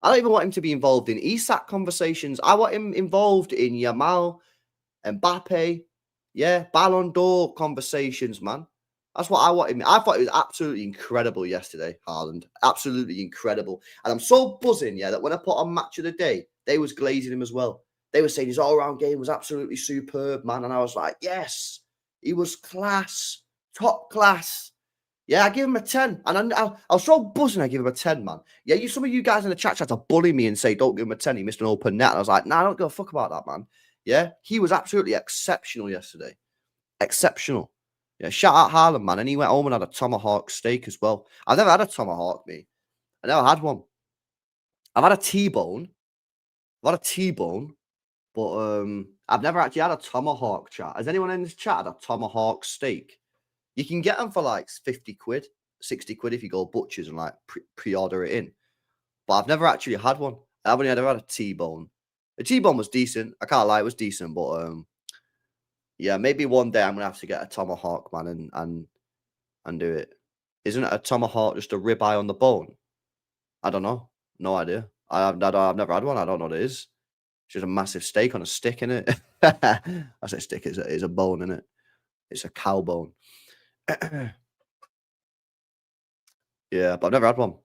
I don't even want him to be involved in Isak conversations. I want him involved in Yamal, Mbappe, Ballon d'Or conversations, man. That's what I want him. I thought it was absolutely incredible yesterday, Haaland. Absolutely incredible. And I'm so buzzing, that when I put on Match of the Day, they was glazing him as well. They were saying his all-round game was absolutely superb, man. And I was like, yes, he was class, top class. Yeah, I give him a 10. And I was so buzzing I give him a 10, man. Yeah, some of you guys in the chat tried to bully me and say, don't give him a 10. He missed an open net. And I was like, nah, I don't give a fuck about that, man. Yeah, he was absolutely exceptional yesterday. Exceptional. Yeah, shout out Haaland, man. And he went home and had a tomahawk steak as well. I've never had a tomahawk, me. I never had one. I've had a T-bone. But I've never actually had a tomahawk, chat. Has anyone in this chat had a tomahawk steak? You can get them for like 50 quid, 60 quid if you go butchers and like pre-order it in. But I've never actually had one. I've only ever had a T-bone. The T-bone was decent. I can't lie, it was decent. But yeah, maybe one day I'm gonna have to get a tomahawk, man, and do it. Isn't a tomahawk just a ribeye on the bone? I don't know. No idea. I've never had one. I don't know what it is. It's just a massive steak on a stick, innit? I say stick, it's a bone, innit? It's a cow bone. Yeah, but I've never had one.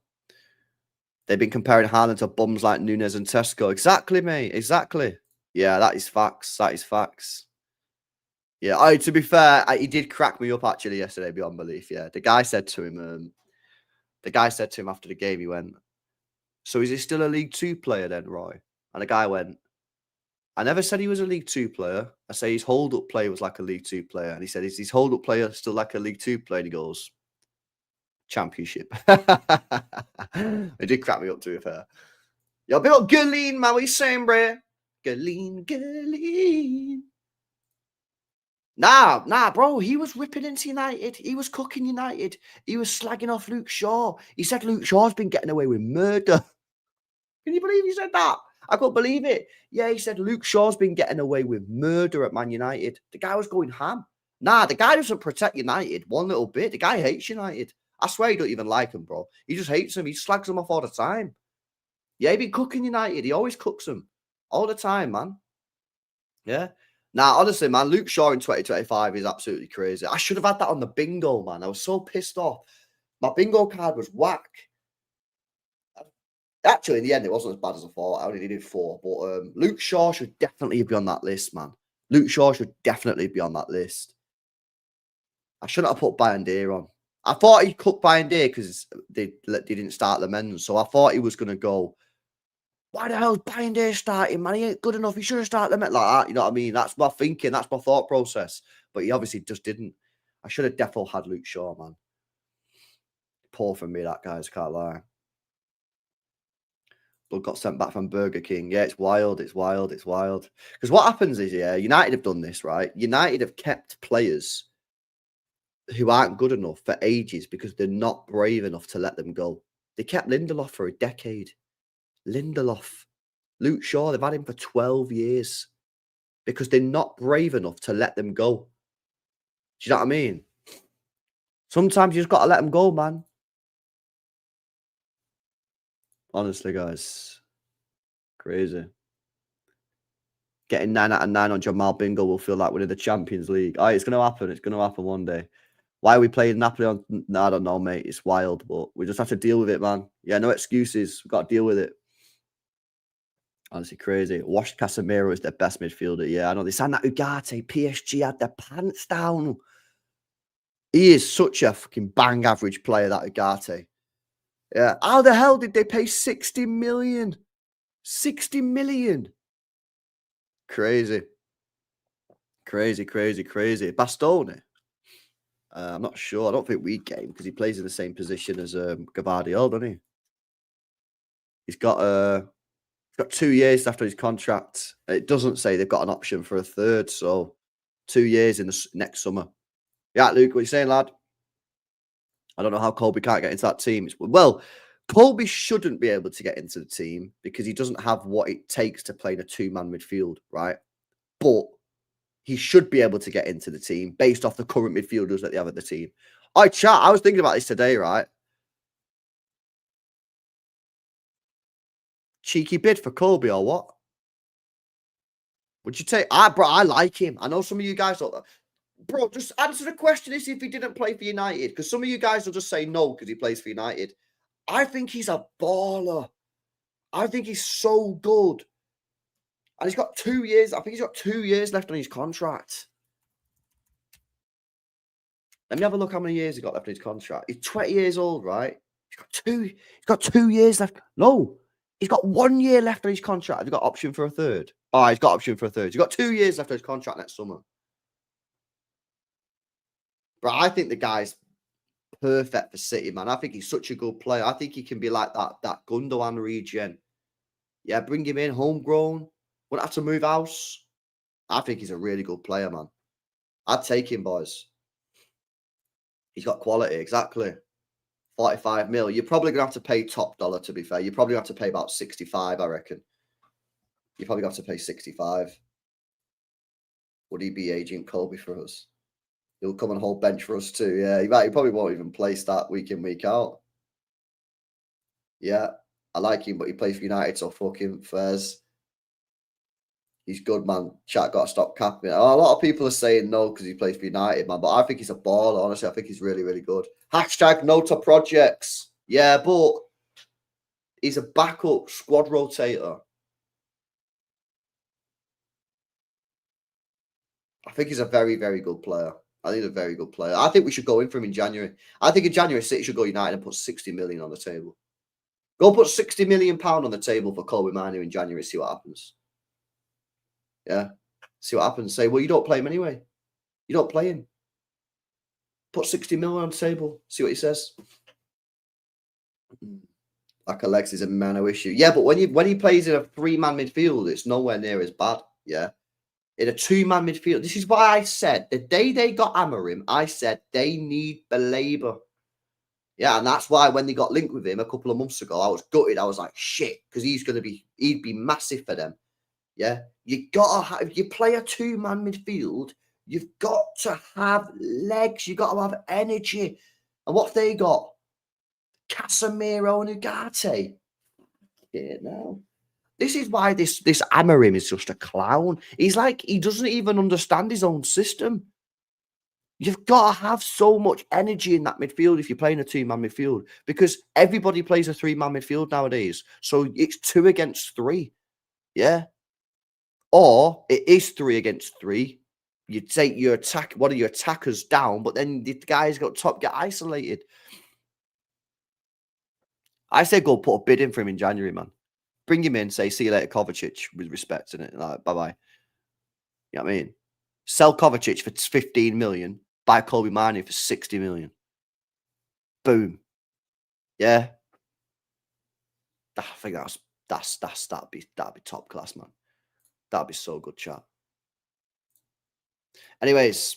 They've been comparing Haaland to bums like Núñez and Tesco. Exactly, mate. Exactly. Yeah, that is facts. That is facts. Yeah, to be fair, he did crack me up actually yesterday beyond belief. Yeah, the guy said to him after the game, he went, "So is he still a League Two player then, Roy?" And the guy went, "I never said he was a League Two player. I say his hold-up play was like a League Two player." And he said, "Is his hold-up player still like a League Two player?" And he goes, "Championship." It did crack me up, to be fair. Yo, bit of Galeen, man. What are you saying, bro? Galeen. Nah, bro. He was ripping into United. He was cooking United. He was slagging off Luke Shaw. He said Luke Shaw's been getting away with murder. Can you believe he said that? I couldn't believe it. Yeah, he said Luke Shaw's been getting away with murder at Man United. The guy was going ham. Nah, the guy doesn't protect United one little bit. The guy hates United. I swear he don't even like him, bro. He just hates him. He slags them off all the time. Yeah, he been cooking United. He always cooks them. All the time, man. Yeah. Nah, honestly, man, Luke Shaw in 2025 is absolutely crazy. I should have had that on the bingo, man. I was so pissed off. My bingo card was whack. Actually, in the end, it wasn't as bad as I thought. I only needed 4. But Luke Shaw should definitely be on that list, man. Luke Shaw should definitely be on that list. I shouldn't have put Bayandere on. I thought he cut Bayandere because they didn't start the men's. So I thought he was going to go, why the hell's Bayandere starting, man? He ain't good enough. He should have started the men like that. You know what I mean? That's my thinking. That's my thought process. But he obviously just didn't. I should have definitely had Luke Shaw, man. Poor from me, that guy's, can't lie. Blood got sent back from Burger King. Yeah, it's wild. It's wild. It's wild. Because what happens is, yeah, United have done this, right? United have kept players who aren't good enough for ages because they're not brave enough to let them go. They kept Lindelof for a decade. Lindelof. Luke Shaw, they've had him for 12 years because they're not brave enough to let them go. Do you know what I mean? Sometimes you just got to let them go, man. Honestly, guys. Crazy. Getting 9 out of 9 on Jamal Bingo will feel like winning the Champions League. Oh, it's going to happen. It's going to happen one day. Why are we playing Napoli on? No, I don't know, mate. It's wild, but we just have to deal with it, man. Yeah, no excuses. We've got to deal with it. Honestly, crazy. Washed Casemiro is their best midfielder. Yeah, I know. They signed that Ugarte. PSG had their pants down. He is such a fucking bang average player, that Ugarte. Yeah. How the hell did they pay 60 million? 60 million. Crazy. Crazy, crazy, crazy. Bastoni. I'm not sure. I don't think we get him because he plays in the same position as Gavardiol, doesn't he? He's got 2 years left on his contract. It doesn't say they've got an option for a third, so 2 years in the next summer. Yeah, Luke, what are you saying, lad? I don't know how Colby can't get into that team. Well, Colby shouldn't be able to get into the team because he doesn't have what it takes to play in a 2-man midfield, right? But he should be able to get into the team based off the current midfielders that they have at the team. I was thinking about this today, right? Cheeky bid for Colby or what? Would you take? Bro, I like him. I know some of you guys don't. Bro, just answer the question if he didn't play for United. Because some of you guys will just say no because he plays for United. I think he's a baller. I think he's so good. And he's got 2 years. I think he's got 2 years left on his contract. Let me have a look how many years he got left on his contract. He's 20 years old, right? He's got 2 years left. No, he's got 1 year left on his contract. Have you got option for a third? Oh, he's got option for a third. He's got 2 years left on his contract next summer. But I think the guy's perfect for City, man. I think he's such a good player. I think he can be like that Gundogan regen. Yeah, bring him in, homegrown. Wouldn't have to move house. I think he's a really good player, man. I'd take him, boys. He's got quality, exactly. 45 mil. You're probably going to have to pay top dollar, to be fair. You're probably going to have to pay about 65, I reckon. You're probably going to have to pay 65. Would he be Agent Colby for us? He'll come and hold bench for us too. Yeah, he probably won't even play start week in, week out. Yeah, I like him, but he plays for United, so fuck him. Fairs. He's good, man. Chat got to stop capping. A lot of people are saying no because he plays for United, man. But I think he's a baller, honestly. I think he's really, really good. Hashtag no to projects. Yeah, but he's a backup squad rotator. I think he's a very, very good player. I think he's a very good player. I think we should go in for him in January. I think in January, City should go United and put 60 million on the table. Go put 60 million pound on the table for Colby Manu in January. See what happens. Yeah. See what happens. Say, well, you don't play him anyway. You don't play him. Put 60 million on the table. See what he says. Like Alex is a Mano issue. Yeah, but when he plays in a 3-man midfield, it's nowhere near as bad. Yeah. In a 2-man midfield. This is why I said the day they got Amorim, I said they need Belabor. Yeah, and that's why when they got linked with him a couple of months ago, I was gutted. I was like, shit, because he'd be massive for them. Yeah, you gotta have, if you play a 2-man midfield, you've got to have legs, you got to have energy. And what they got? Casemiro and Ugarte. Yeah, no. This is why this Amorim is just a clown. He's like, he doesn't even understand his own system. You've got to have so much energy in that midfield if you're playing a 2-man midfield, because everybody plays a 3-man midfield nowadays. So it's 2 against 3. Yeah. Or it is 3 against 3. You take your one of your attackers down, but then the guys got top get isolated. I say go put a bid in for him in January, man. Bring him in, say, see you later, Kovacic, with respect, innit? Like, bye-bye. You know what I mean? Sell Kovacic for 15 million, buy Colby Marnie for 60 million. Boom. Yeah. I think that'd be top class, man. That'd be so good, chat. Anyways,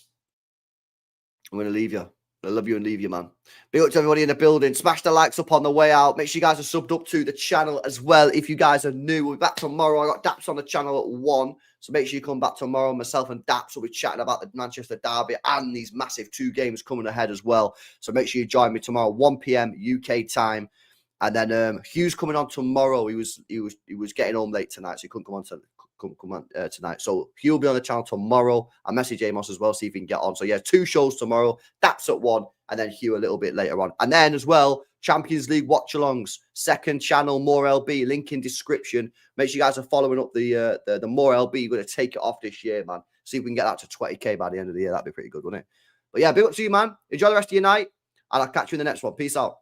I'm gonna leave you. I love you and leave you, man. Big up to everybody in the building. Smash the likes up on the way out. Make sure you guys are subbed up to the channel as well. If you guys are new, we'll be back tomorrow. I got Daps on the channel at 1. So make sure you come back tomorrow. Myself and Daps will be chatting about the Manchester derby and these massive 2 games coming ahead as well. So make sure you join me tomorrow, 1 p.m. UK time. And then Hugh's coming on tomorrow. He was getting home late tonight, so he couldn't come on tonight. So Hugh will be on the channel tomorrow. I message Amos as well, see if he can get on. So yeah, 2 shows tomorrow. That's at 1, and then Hugh a little bit later on. And then as well, Champions League watch-alongs, 2nd channel, More LB, link in description. Make sure you guys are following up the More LB. We're going to take it off this year, man. See if we can get that to 20k by the end of the year. That'd be pretty good, wouldn't it? But yeah, big up to you, man. Enjoy the rest of your night, and I'll catch you in the next one. Peace out.